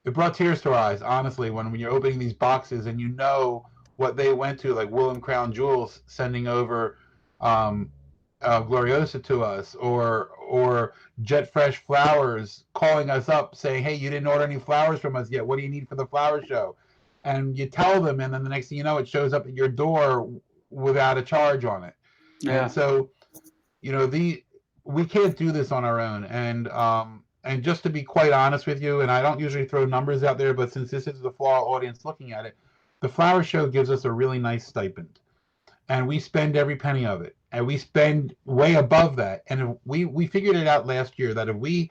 it brought tears to our eyes, honestly, when you're opening these boxes and what they went to, like Willem Crown Jewels sending over Gloriosa to us, or Jet Fresh Flowers calling us up saying, "Hey, you didn't order any flowers from us yet. What do you need for the flower show?" And you tell them, and then the next thing you know, it shows up at your door without a charge on it. And Yeah. so, we can't do this on our own. And just to be quite honest with you, and I don't usually throw numbers out there, but since this is the floral audience looking at it, the flower show gives us a really nice stipend, and we spend every penny of it, and we spend way above that. And if we figured it out last year that if we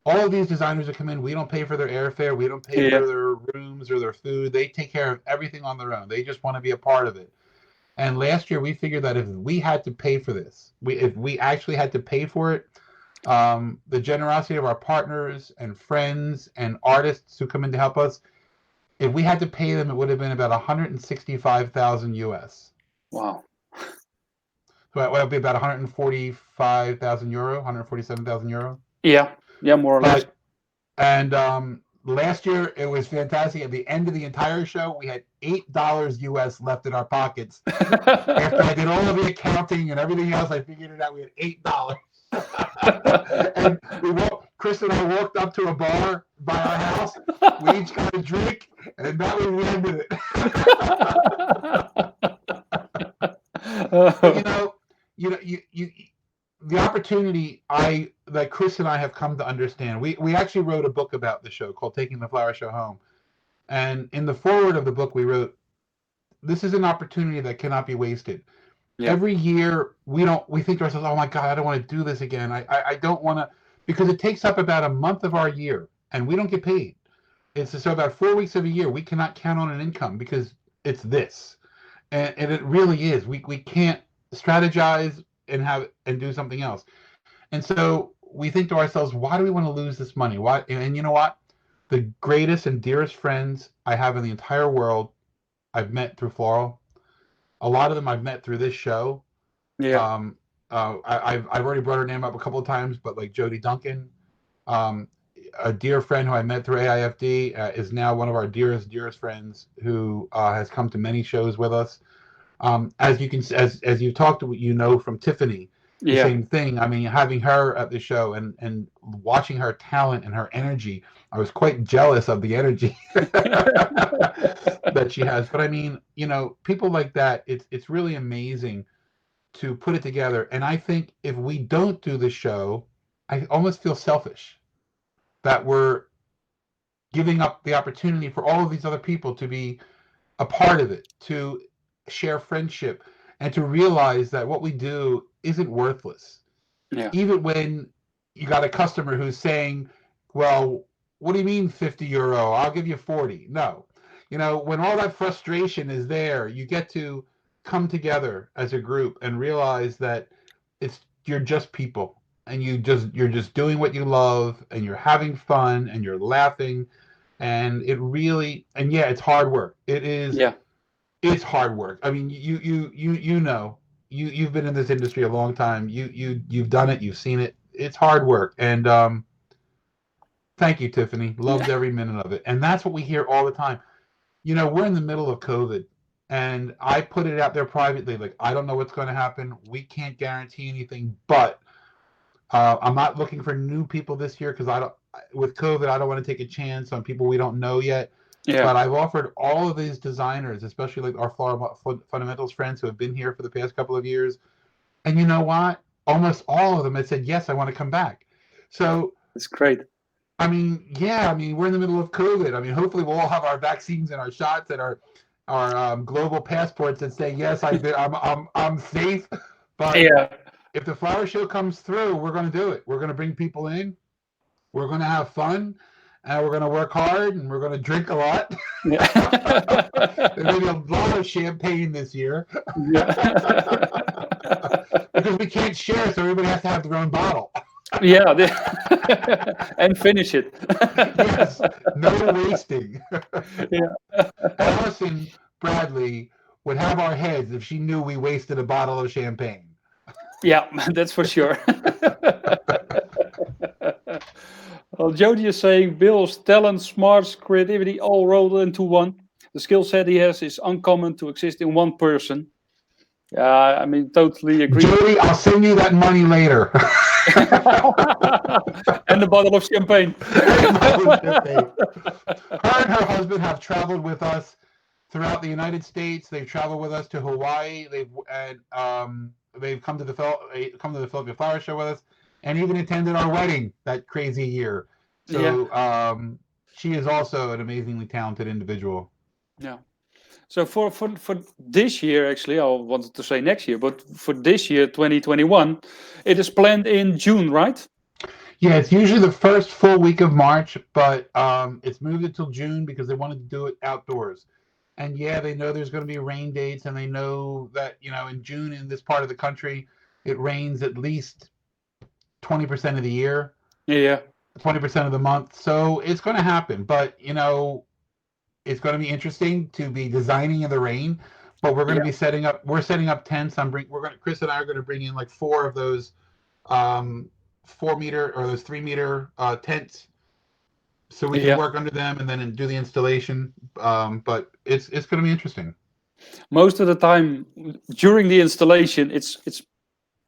all of these designers that come in, we don't pay for their airfare, we don't pay Yeah. for their rooms or their food. They take care of everything on their own. They just want to be a part of it. And last year we figured that if we had to pay for this, if we actually had to pay for it, the generosity of our partners and friends and artists who come in to help us, if we had to pay them, it would have been about 165,000 US. Wow. So that would be about 145,000 euro, 147,000 euro. Yeah. Yeah, more or less. And last year it was fantastic. At the end of the entire show, we had $8 US left in our pockets. After I did all of the accounting and everything else, I figured it out. We had $8. And Chris and I walked up to a bar by our house. We each got a drink, and that was the end of it. But, the opportunity that Chris and I have come to understand. We actually wrote a book about the show called "Taking the Flower Show Home," and in the foreword of the book, we wrote, "This is an opportunity that cannot be wasted." Yeah. Every year, we think to ourselves, "Oh my God, I don't want to do this again. I don't want to," because it takes up about a month of our year, and we don't get paid. So about 4 weeks of a year, we cannot count on an income because it's this, and it really is. We can't strategize and do something else. And so we think to ourselves, why do we want to lose this money? Why? And you know what? The greatest and dearest friends I have in the entire world, I've met through floral. A lot of them I've met through this show. Yeah. I've already brought her name up a couple of times, but like Jody Duncan, a dear friend who I met through AIFD, is now one of our dearest friends who has come to many shows with us. As you've talked to, from Tiffany, the same thing. I mean, having her at the show and watching her talent and her energy, I was quite jealous of the energy that she has. But I mean, people like that, it's really amazing to put it together. And I think if we don't do the show, I almost feel selfish that we're giving up the opportunity for all of these other people to be a part of it, to share friendship, and to realize that what we do isn't worthless. Yeah. Even when you got a customer who's saying, well, what do you mean 50 euro? I'll give you 40. No. When all that frustration is there, you get to come together as a group and realize that you're just people, and you're just doing what you love, and you're having fun, and you're laughing, and it's hard work. It is. Yeah. It's hard work. I mean, you've been in this industry a long time. You've done it. You've seen it. It's hard work. And thank you, Tiffany. Loved every minute of it. And that's what we hear all the time. We're in the middle of COVID, and I put it out there privately. Like, I don't know what's going to happen. We can't guarantee anything, but I'm not looking for new people this year because with COVID, I don't want to take a chance on people we don't know yet. Yeah. But I've offered all of these designers, especially like our Floral Fundamentals friends who have been here for the past couple of years. And you know what? Almost all of them had said, yes, I want to come back. So it's great. I mean, we're in the middle of COVID. I mean, hopefully we'll all have our vaccines and our shots and our global passports that say, yes, I'm safe. But if the flower show comes through, we're going to do it. We're going to bring people in. We're going to have fun. And we're going to work hard, and we're going to drink a lot. Yeah. There's going to be a lot of champagne this year. Yeah. Because we can't share, so everybody has to have their own bottle. Yeah. And finish it. Yes. No wasting. Yeah. Allison Bradley would have our heads if she knew we wasted a bottle of champagne. Yeah, that's for sure. Well, Jody is saying Bill's talent, smarts, creativity all rolled into one. The skill set he has is uncommon to exist in one person. I mean, totally agree. Jody, I'll send you that money later. And a bottle of champagne. Her and her husband have traveled with us throughout the United States. They've traveled with us to Hawaii. They've come to the Philadelphia Flower Show with us, and even attended our wedding that crazy year. So she is also an amazingly talented individual. Yeah. So for this year, actually, I wanted to say next year, but for this year, 2021, it is planned in June, right? Yeah, it's usually the first full week of March, but it's moved until June because they wanted to do it outdoors. And yeah, they know there's going to be rain dates, and they know that, in June in this part of the country, it rains at least 20% of the year, Yeah. 20% of the month. So it's going to happen. But, it's going to be interesting to be designing in the rain. But we're going to be setting up tents. Chris and I are going to bring in like 4 of those 4-meter or those 3-meter tents, so we can work under them and then do the installation. But it's going to be interesting. Most of the time during the installation, it's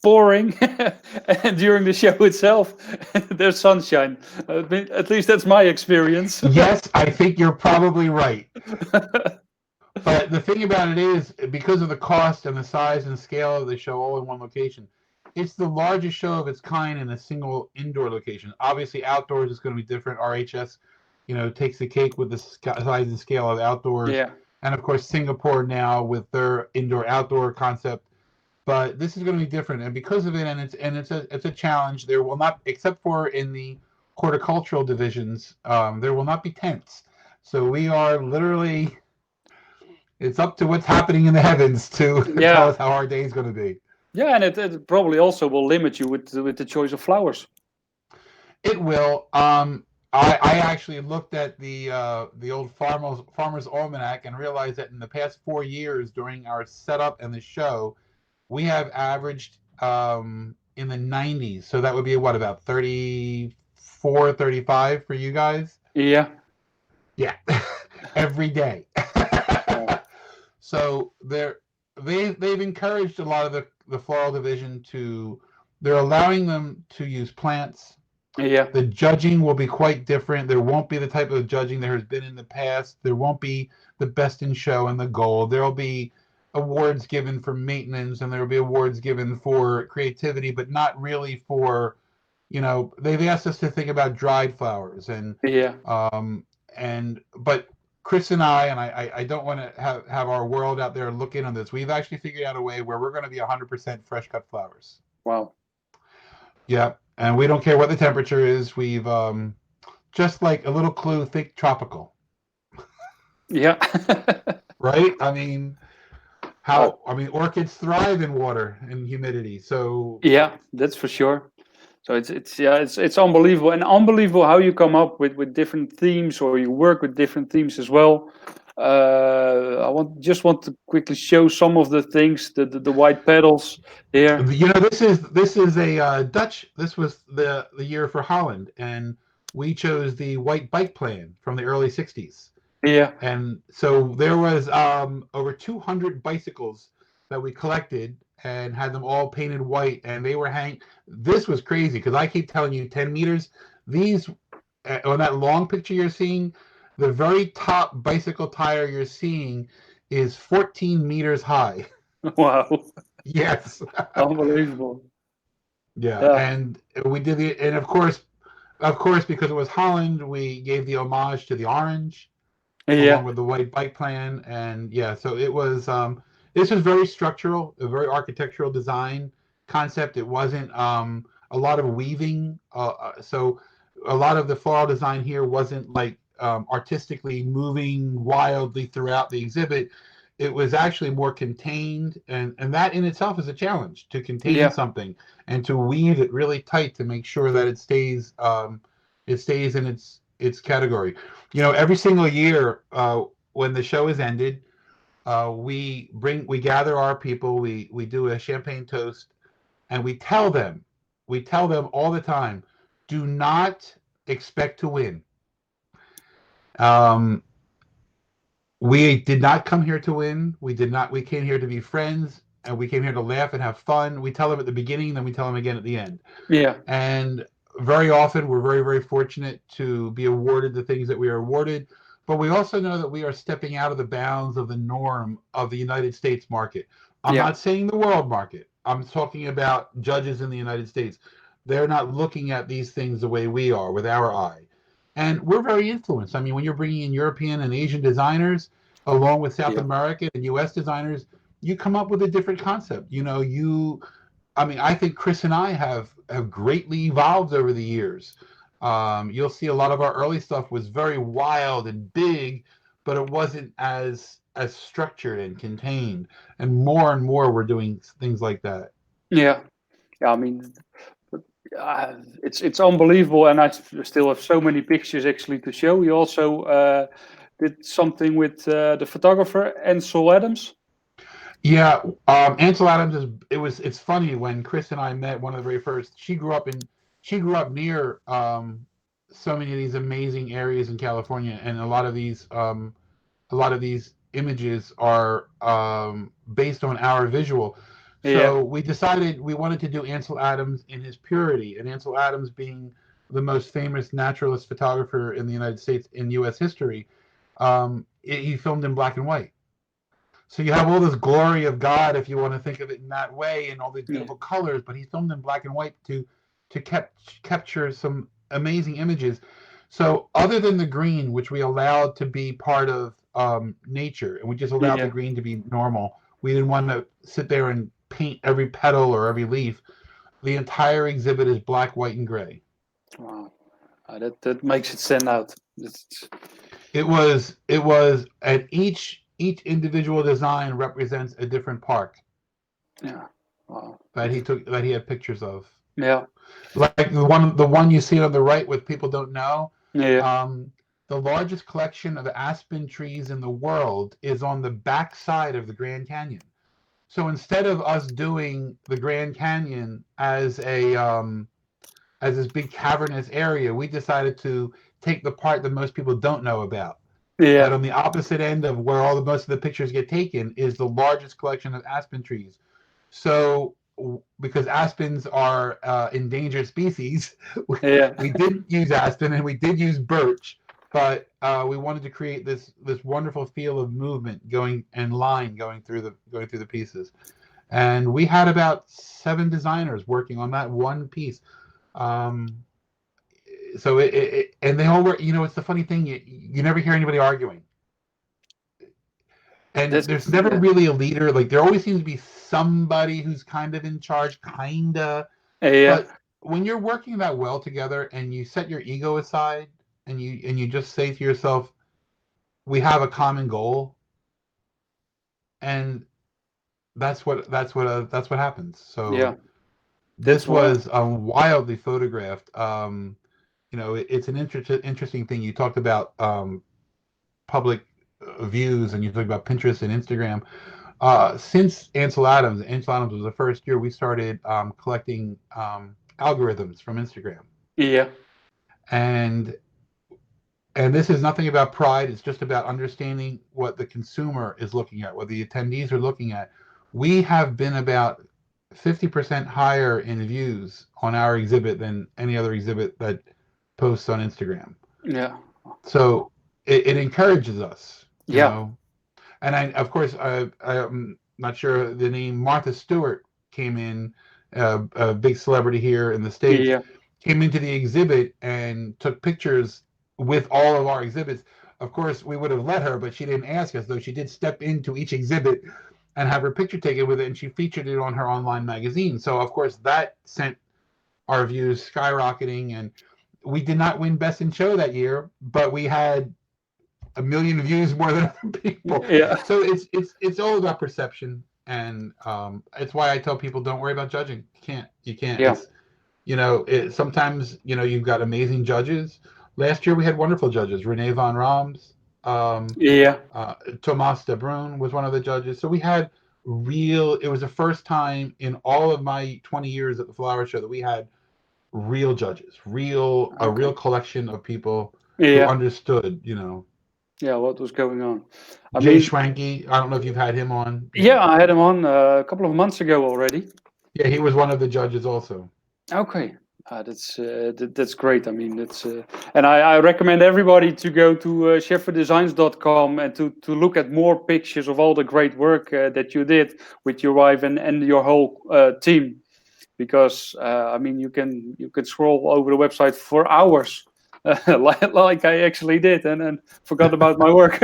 pouring, and during the show itself, there's sunshine. At least that's my experience. Yes, I think you're probably right. But the thing about it is, because of the cost and the size and scale of the show all in one location, it's the largest show of its kind in a single indoor location. Obviously, outdoors is going to be different. RHS, takes the cake with the size and scale of outdoors. Yeah. And of course, Singapore now with their indoor-outdoor concept. But this is going to be different, and because of it, and it's a challenge. There will not, except for in the horticultural divisions, there will not be tents. So we are literally. It's up to what's happening in the heavens to tell us how our day is going to be. Yeah, and it probably also will limit you with the choice of flowers. It will. I actually looked at the old Farmer's Almanac and realized that in the past 4 years during our setup and the show, we have averaged in the 90s. So that would be about 34, 35 for you guys? Yeah. Yeah. Every day. So they've encouraged a lot of the floral division they're allowing them to use plants. Yeah. The judging will be quite different. There won't be the type of judging there has been in the past. There won't be the best in show and the gold. There will be awards given for maintenance, and there will be awards given for creativity, but not really for, they've asked us to think about dried flowers but Chris and I don't want to have our world out there look in on this. We've actually figured out a way where we're going to be 100% fresh cut flowers. Wow. Yeah, and we don't care what the temperature is. We've just like a little clue, think tropical. Yeah. Right? I mean, orchids thrive in water and humidity. So yeah, that's for sure. So it's unbelievable, and unbelievable how you come up with different themes, or you work with different themes as well. I just want to quickly show some of the things, the white petals here. This is a Dutch. This was the year for Holland, and we chose the white bike plan from the early 60s. Yeah. And so there was over 200 bicycles that we collected and had them all painted white, and they were This was crazy because I keep telling you 10 meters. These, on that long picture you're seeing, the very top bicycle tire you're seeing is 14 meters high. Wow. Yes. Unbelievable. Yeah. And we did and of course, because it was Holland, we gave the homage to the orange. Along with the white bike plan, and so it was. This was very structural, a very architectural design concept. It wasn't a lot of weaving. So a lot of the floral design here wasn't like artistically moving wildly throughout the exhibit. It was actually more contained, and that in itself is a challenge, to contain something and to weave it really tight to make sure that it stays in its category. Every single year when the show is ended, we gather our people, we do a champagne toast, and we tell them all the time, do not expect to win. We did not come here to win. We came here to be friends and we came here to laugh and have fun. We tell them at the beginning, then we tell them again at the end. Yeah. And very often we're very, very fortunate to be awarded the things that we are awarded. But we also know that we are stepping out of the bounds of the norm of the United States market. I'm Yeah. not saying the world market. I'm talking about judges in the United States. They're not looking at these things the way we are with our eye. And we're very influenced. I mean, when you're bringing in European and Asian designers, along with South Yeah. American and US designers, you come up with a different concept. I mean, I think Chris and I have greatly evolved over the years. You'll see a lot of our early stuff was very wild and big, but it wasn't as structured and contained. And more we're doing things like that. Yeah. Yeah. I mean, it's unbelievable, and I still have so many pictures actually to show. You also did something with the photographer Ansel Adams. Yeah, Ansel Adams it's funny when Chris and I met one of the very first. She grew up near so many of these amazing areas in California, and a lot of these images are based on our visual. Yeah. So we decided we wanted to do Ansel Adams in his purity, and Ansel Adams being the most famous naturalist photographer in the United States in U.S. history. He filmed in black and white. So you have all this glory of God, if you want to think of it in that way, and all these beautiful colors, but he filmed in black and white to capture some amazing images. So other than the green, which we allowed to be part of nature, and we just allowed the green to be normal, we didn't want to sit there and paint every petal or every leaf. The entire exhibit is black, white, and gray. Wow. That makes it stand out. It was at each individual design represents a different park. Yeah. Wow. That he had pictures of. Yeah. Like the one you see on the right, with people don't know. Yeah. The largest collection of aspen trees in the world is on the back side of the Grand Canyon. So instead of us doing the Grand Canyon as this big cavernous area, we decided to take the part that most people don't know about. Yeah. That on the opposite end of where most of the pictures get taken is the largest collection of aspen trees. So, because aspens are endangered species, we didn't use aspen and we did use birch, but we wanted to create this wonderful feel of movement going through the pieces. And we had about 7 designers working on that one piece. So and they all were, it's the funny thing, you never hear anybody arguing. And there's never really a leader. Like, there always seems to be somebody who's kind of in charge, kinda. Yeah. But when you're working that well together and you set your ego aside and you just say to yourself, we have a common goal, and that's what happens. So this was wildly photographed. It's an interesting thing. You talked about public views, and you talked about Pinterest and Instagram. Since Ansel Adams was the first year, we started collecting algorithms from Instagram. Yeah. And this is nothing about pride. It's just about understanding what the consumer is looking at, what the attendees are looking at. We have been about 50% higher in views on our exhibit than any other exhibit that posts on Instagram. Yeah. So it encourages us. You Yeah. know? And of course, I'm not sure the name, Martha Stewart came in, a big celebrity here in the States, came into the exhibit and took pictures with all of our exhibits. Of course, we would have let her, but she didn't ask us, though she did step into each exhibit and have her picture taken with it, and she featured it on her online magazine. So, of course, that sent our views skyrocketing, and we did not win Best in Show that year, but we had 1 million views more than other people. Yeah. So it's all about perception, and it's why I tell people, don't worry about judging. You can't. Yeah. Sometimes you've got amazing judges. Last year we had wonderful judges. Renee Von Rams, Thomas de Bruin was one of the judges. So we had it was the first time in all of my 20 years at the Flower Show that we had real judges, a real collection of people who understood, yeah, what was going on. I Jay mean, Schwanke, I don't know if you've had him on. yeah, I had him on a couple of months ago already. Yeah, he was one of the judges also. Okay, that's great. I mean, and I recommend everybody to go to schafferdesigns.com and to look at more pictures of all the great work that you did with your wife and your whole team. Because I mean, you can scroll over the website for hours, like I actually did, and forgot about my work.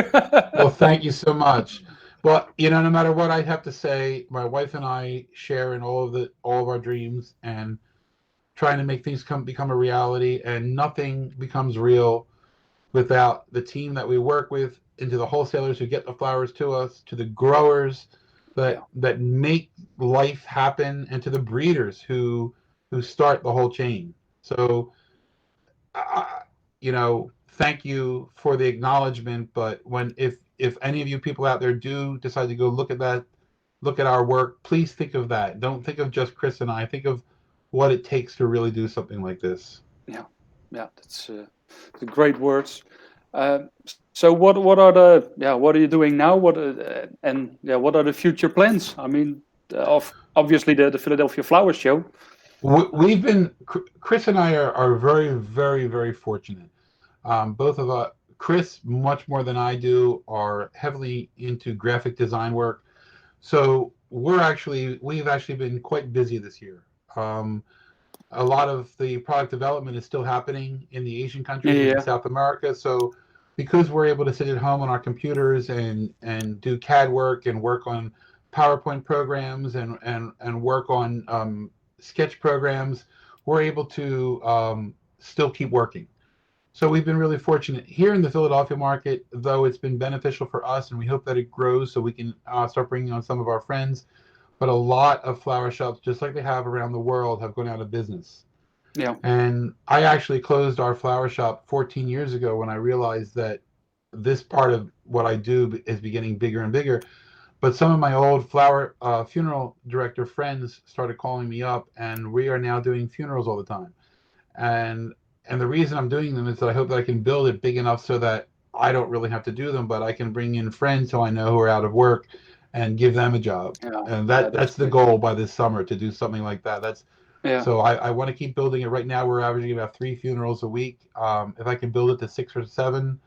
Well, thank you so much. Well, no matter what I have to say, my wife and I share in all of our dreams and trying to make things become a reality, and nothing becomes real without the team that we work with, into the wholesalers who get the flowers to us, to the growers that make life happen, and to the breeders who start the whole chain. So, thank you for the acknowledgement. But if any of you people out there do decide to go look at our work, please think of that. Don't think of just Chris and I. Think of what it takes to really do something like this. Yeah, yeah, that's the great words. So what are you doing now? What are the future plans? I mean, obviously the Philadelphia Flower Show. Chris and I are very, very, very fortunate. Both of us, Chris, much more than I do, are heavily into graphic design work. So we've actually been quite busy this year. A lot of the product development is still happening in the Asian countries and in Yeah, South America. So because we're able to sit at home on our computers and do CAD work and work on PowerPoint programs and work on sketch programs, we're able to still keep working. So we've been really fortunate here in the Philadelphia market, though it's been beneficial for us, and we hope that it grows so we can start bringing on some of our friends. But a lot of flower shops, just like they have around the world, have gone out of business. yeah, And I actually closed our flower shop 14 years ago when I realized that this part of what I do is getting bigger and bigger. But some of my old flower funeral director friends started calling me up, and we are now doing funerals all the time. And the reason I'm doing them is that I hope that I can build it big enough so that I don't really have to do them, but I can bring in friends who I know who are out of work and give them a job. yeah, And yeah. That's that's the great. goal by this summer, to do something like that. Yeah, So I want to keep building it. Right now we're averaging about 3 funerals a week. If I can build it to 6 or 7,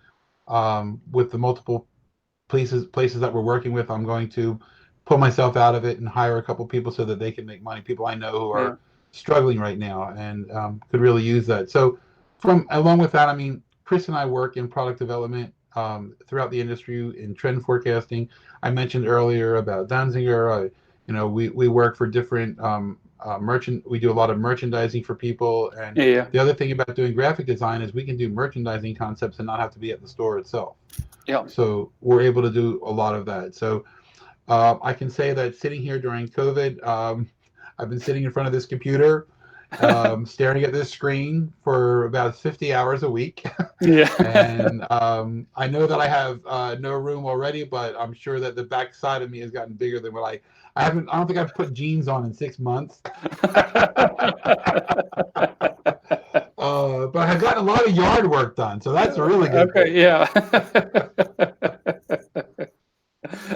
with the multiple places that we're working with, I'm going to pull myself out of it and hire a couple people so that they can make money. People I know who yeah, are struggling right now and could really use that. So from along with that, I mean, Chris and I work in product development throughout the industry in trend forecasting. I mentioned earlier about Danziger. We work for different merchant. We do a lot of merchandising for people. And yeah, the other thing about doing graphic design is we can do merchandising concepts and not have to be at the store itself. yeah. So we're able to do a lot of that. So I can say that sitting here during COVID, I've been sitting in front of this computer, staring at this screen for about 50 hours a week. Yeah. And I know that I have no room already, but I'm sure that the back side of me has gotten bigger than what I don't think I've put jeans on in 6 months. But I have gotten a lot of yard work done, so that's a really good Okay, thing. yeah.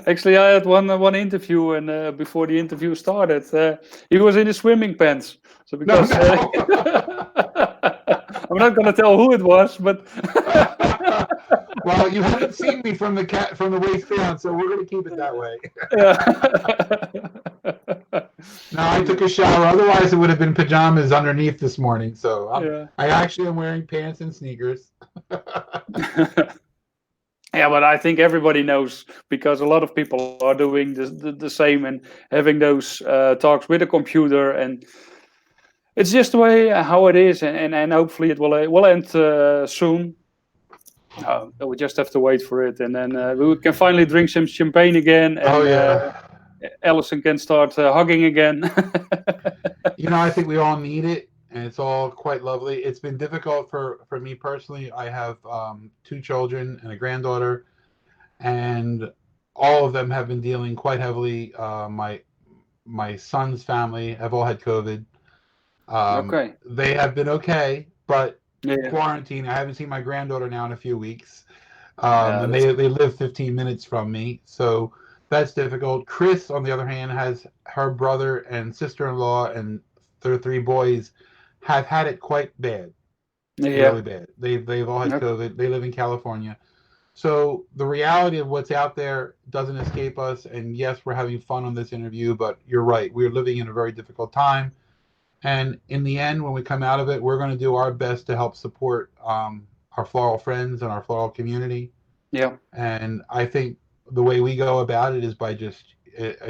Actually, I had one interview, and before the interview started, he was in his swimming pants. So No, because no. I'm not gonna tell who it was, but Well, you haven't seen me from the waist down, so we're gonna keep it that way. yeah. No, I took a shower. Otherwise, it would have been pajamas underneath this morning. So Yeah. I actually am wearing pants and sneakers. Yeah, but I think everybody knows because a lot of people are doing the same and having those talks with a computer, and it's just the way how it is, and hopefully it will end soon. We just have to wait for it, and then we can finally drink some champagne again, Oh and yeah. Allison can start hugging again. I think we all need it, and it's all quite lovely. It's been difficult for me personally. I have 2 children and a granddaughter, and all of them have been dealing quite heavily. My son's family have all had COVID. Okay. They have been okay, but Yeah. quarantine. I haven't seen my granddaughter now in a few weeks. Yeah, And that's they live 15 minutes from me, so that's difficult. Chris, on the other hand, has her brother and sister-in-law and their three boys have had it quite bad, yeah. really bad. They've all had Okay. COVID. They live in California. So the reality of what's out there doesn't escape us. And yes, we're having fun on this interview, but you're right. We're living in a very difficult time. And in the end, when we come out of it, we're going to do our best to help support our floral friends and our floral community. Yeah, And I think the way we go about it is by just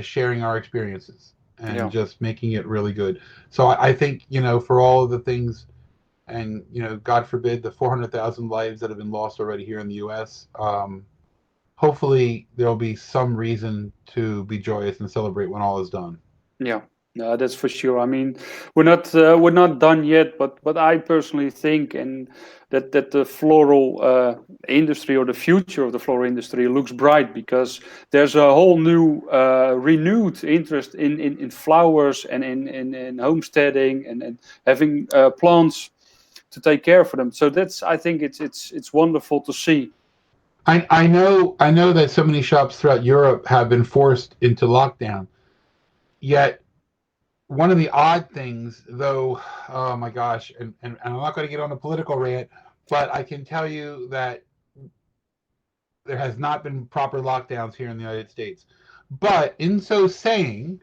sharing our experiences and yeah, just making it really good. So I think, for all of the things, and God forbid, the 400,000 lives that have been lost already here in the U.S. Hopefully there'll be some reason to be joyous and celebrate when all is done. yeah. No, that's for sure. I mean, we're not done yet, but I personally think and that the floral industry, or the future of the floral industry, looks bright, because there's a whole new renewed interest in flowers and in homesteading and having plants to take care for them. So that's, I think it's wonderful to see. I know that so many shops throughout Europe have been forced into lockdown. Yet one of the odd things, though, oh my gosh, and I'm not going to get on a political rant, but I can tell you that there has not been proper lockdowns here in the United States. But in so saying,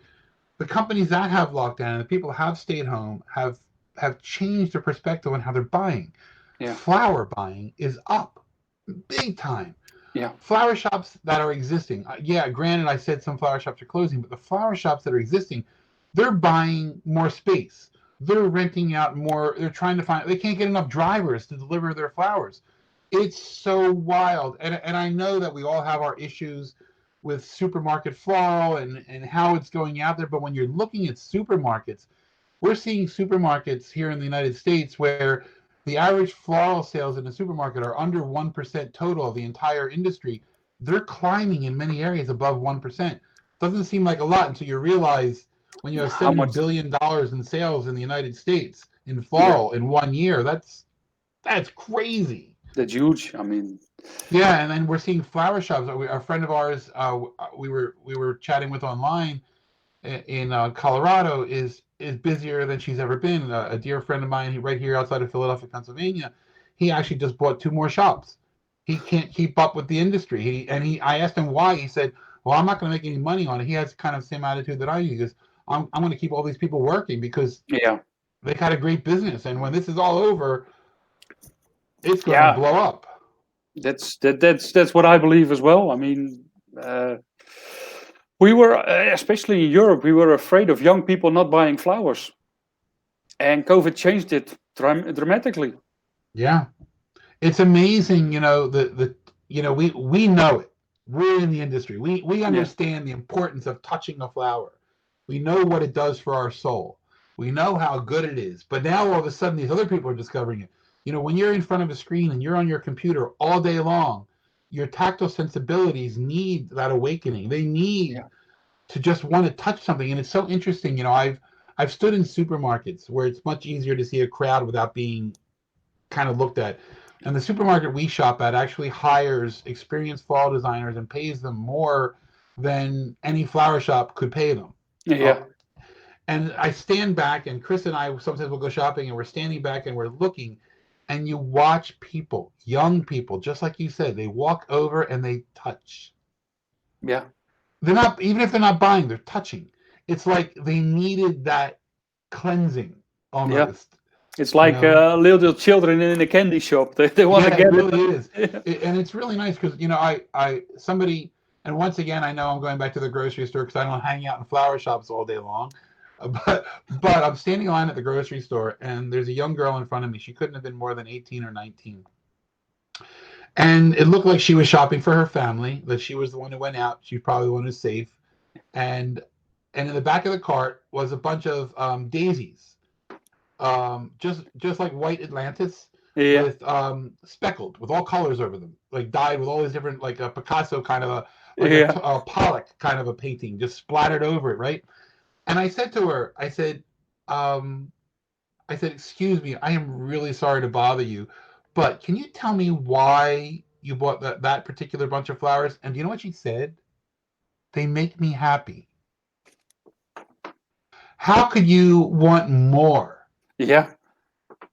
the companies that have locked down and the people who have stayed home have changed their perspective on how they're buying. Yeah, Flower buying is up big time. yeah, Flower shops that are existing, yeah, granted, I said some flower shops are closing, but the flower shops that are existing, they're buying more space. They're renting out more. They're trying to find. They can't get enough drivers to deliver their flowers. It's so wild, and I know that we all have our issues with supermarket floral and how it's going out there. But when you're looking at supermarkets, we're seeing supermarkets here in the United States where the average floral sales in a supermarket are under 1% total of the entire industry. They're climbing in many areas above 1%. Doesn't seem like a lot until you realize when you have how $7 much? billion in sales in the United States in Yeah, floral in 1 year. That's crazy. that's huge. I mean, Yeah, and then we're seeing flower shops. A friend of ours, we were chatting with online in Colorado, is busier than she's ever been. A dear friend of mine, right here outside of Philadelphia, Pennsylvania, he actually just bought two more shops. He can't keep up with the industry. I asked him why. He said, "Well, I'm not going to make any money on it." He has kind of the same attitude that I do. He goes, "I'm going to keep all these people working because yeah, they got a great business, and when this is all over, it's going to yeah. blow up." That's what I believe as well. I mean, uh, we were, especially in Europe, we were afraid of young people not buying flowers, and COVID changed it dramatically. Yeah, it's amazing. We know it. We're in the industry. We Yeah, understand the importance of touching a flower. We know what it does for our soul. We know how good it is. But now all of a sudden these other people are discovering it. When you're in front of a screen and you're on your computer all day long, your tactile sensibilities need that awakening. They need yeah, to just want to touch something. And it's so interesting. I've stood in supermarkets where it's much easier to see a crowd without being kind of looked at. And the supermarket we shop at actually hires experienced floral designers and pays them more than any flower shop could pay them. Uh, yeah, and I stand back, and Chris and I sometimes will go shopping, and we're standing back and we're looking, and you watch people, young people, just like you said, they walk over and they touch. yeah, They're not, even if they're not buying, they're touching. It's like they needed that cleansing yeah. almost, It's you like know? little children in a candy shop. They want to Yeah, it get really is. it. And it's really nice because, somebody, and once again, I know I'm going back to the grocery store because I don't hang out in flower shops all day long. But I'm standing in line at the grocery store and there's a young girl in front of me. She couldn't have been more than 18 or 19. And it looked like she was shopping for her family, that she was the one who went out. She's probably the one who's safe. And and in the back of the cart was a bunch of daisies, just like white Atlantis, Yeah, with speckled with all colors over them, like dyed with all these different, like a Picasso kind of yeah, a Pollock kind of a painting, just splattered over it, right? And I said to her, um, "Excuse me, I am really sorry to bother you, but can you tell me why you bought that particular bunch of flowers. And do you know what she said? They make me happy. How could you want more? Yeah.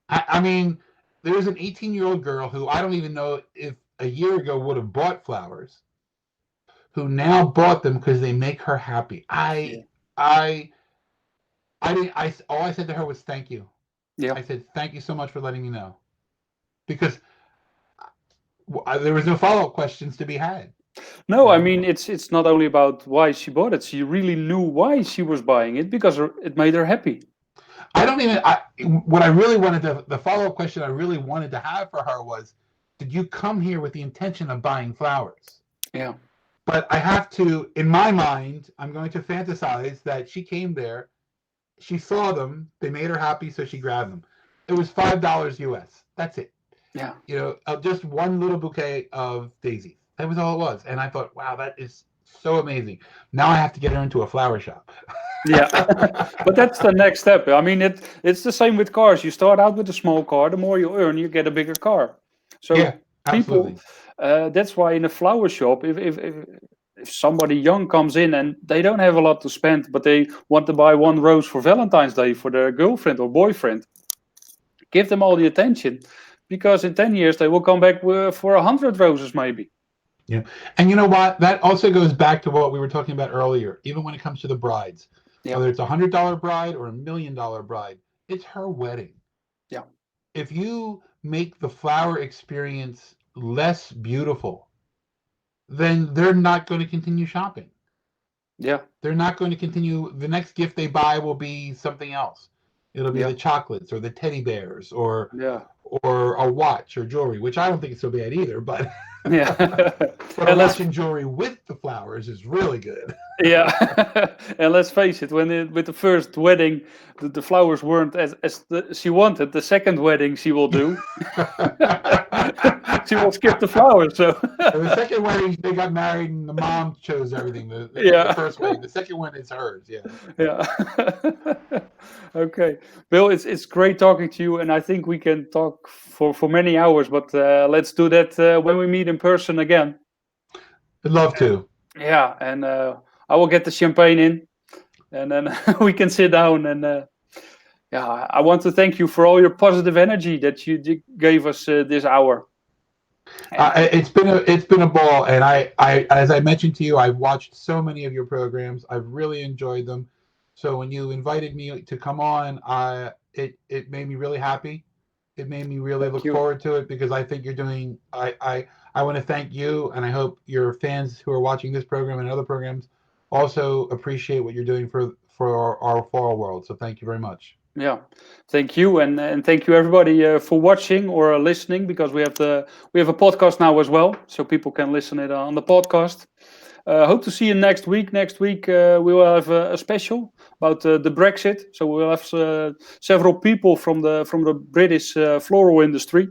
I mean, there's an 18-year-old girl who I don't even know if a year ago would have bought flowers, who now bought them because they make her happy. Yeah. I didn't. All I said to her was thank you. Yeah. I said thank you so much for letting me know, because there was no follow-up questions to be had. No, I mean it's not only about why she bought it. She really knew why she was buying it because it made her happy. I don't even. What I really wanted the follow-up question I really wanted to have for her was, did you come here with the intention of buying flowers? Yeah. But I have to, in my mind, I'm going to fantasize that she came there, she saw them, they made her happy, so she grabbed them. It was $5 US. That's it. Yeah. You know, just one little bouquet of daisies. That was all it was. And I thought, wow, that is so amazing. Now I have to get her into a flower shop. Yeah. But that's the next step. I mean, it's the same with cars. You start out with a small car. The more you earn, you get a bigger car. So Yeah, absolutely. people, that's why in a flower shop, if somebody young comes in and they don't have a lot to spend, but they want to buy one rose for Valentine's Day for their girlfriend or boyfriend, give them all the attention, because in 10 years they will come back for 100 roses maybe. Yeah. And you know what? That also goes back to what we were talking about earlier, even when it comes to the brides. Yeah. Whether it's $100 bride or $1 million bride, it's her wedding. Yeah. If you make the flower experience less beautiful, then they're not going to continue shopping. Yeah. They're not going to continue. The next gift they buy will be something else. It'll be Yeah. the chocolates or the teddy bears or Yeah. a watch or jewelry, which I don't think it's so bad either, but Yeah. but a watch and jewelry with the flowers is really good. Yeah. And let's face it, with the first wedding, the flowers weren't as she wanted. The second wedding she will do. She will skip the flowers. So The second wedding, they got married and the mom chose everything. Yeah. The first wedding. The second one is hers. Yeah. Yeah. Okay, Bill, it's great talking to you, and I think we can talk for many hours. But let's do that when we meet in person again. I'd love to. Yeah, and I will get the champagne in, and then we can sit down. And yeah, I want to thank you for all your positive energy that you gave us this hour. It's been a ball, and I as I mentioned to you, I've watched so many of your programs. I've really enjoyed them. So when you invited me to come on, it made me really happy. It made me really look forward to it, because I think you're doing. I want to thank you, and I hope your fans who are watching this program and other programs also appreciate what you're doing for our floral world. So thank you very much. Yeah, thank you, and thank you everybody for watching or listening, because we have a podcast now as well, so people can listen it on the podcast. Hope to see you next week. Next week we will have a special about the Brexit. So we'll have several people from the British floral industry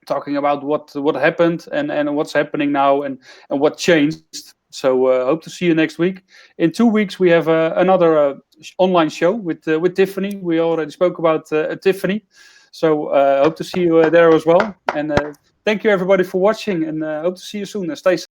talking about what happened and what's happening now and what changed. So hope to see you next week. In 2 weeks we have another online show with Tiffany. We already spoke about Tiffany. So hope to see you there as well. And thank you everybody for watching, and hope to see you soon. Stay safe.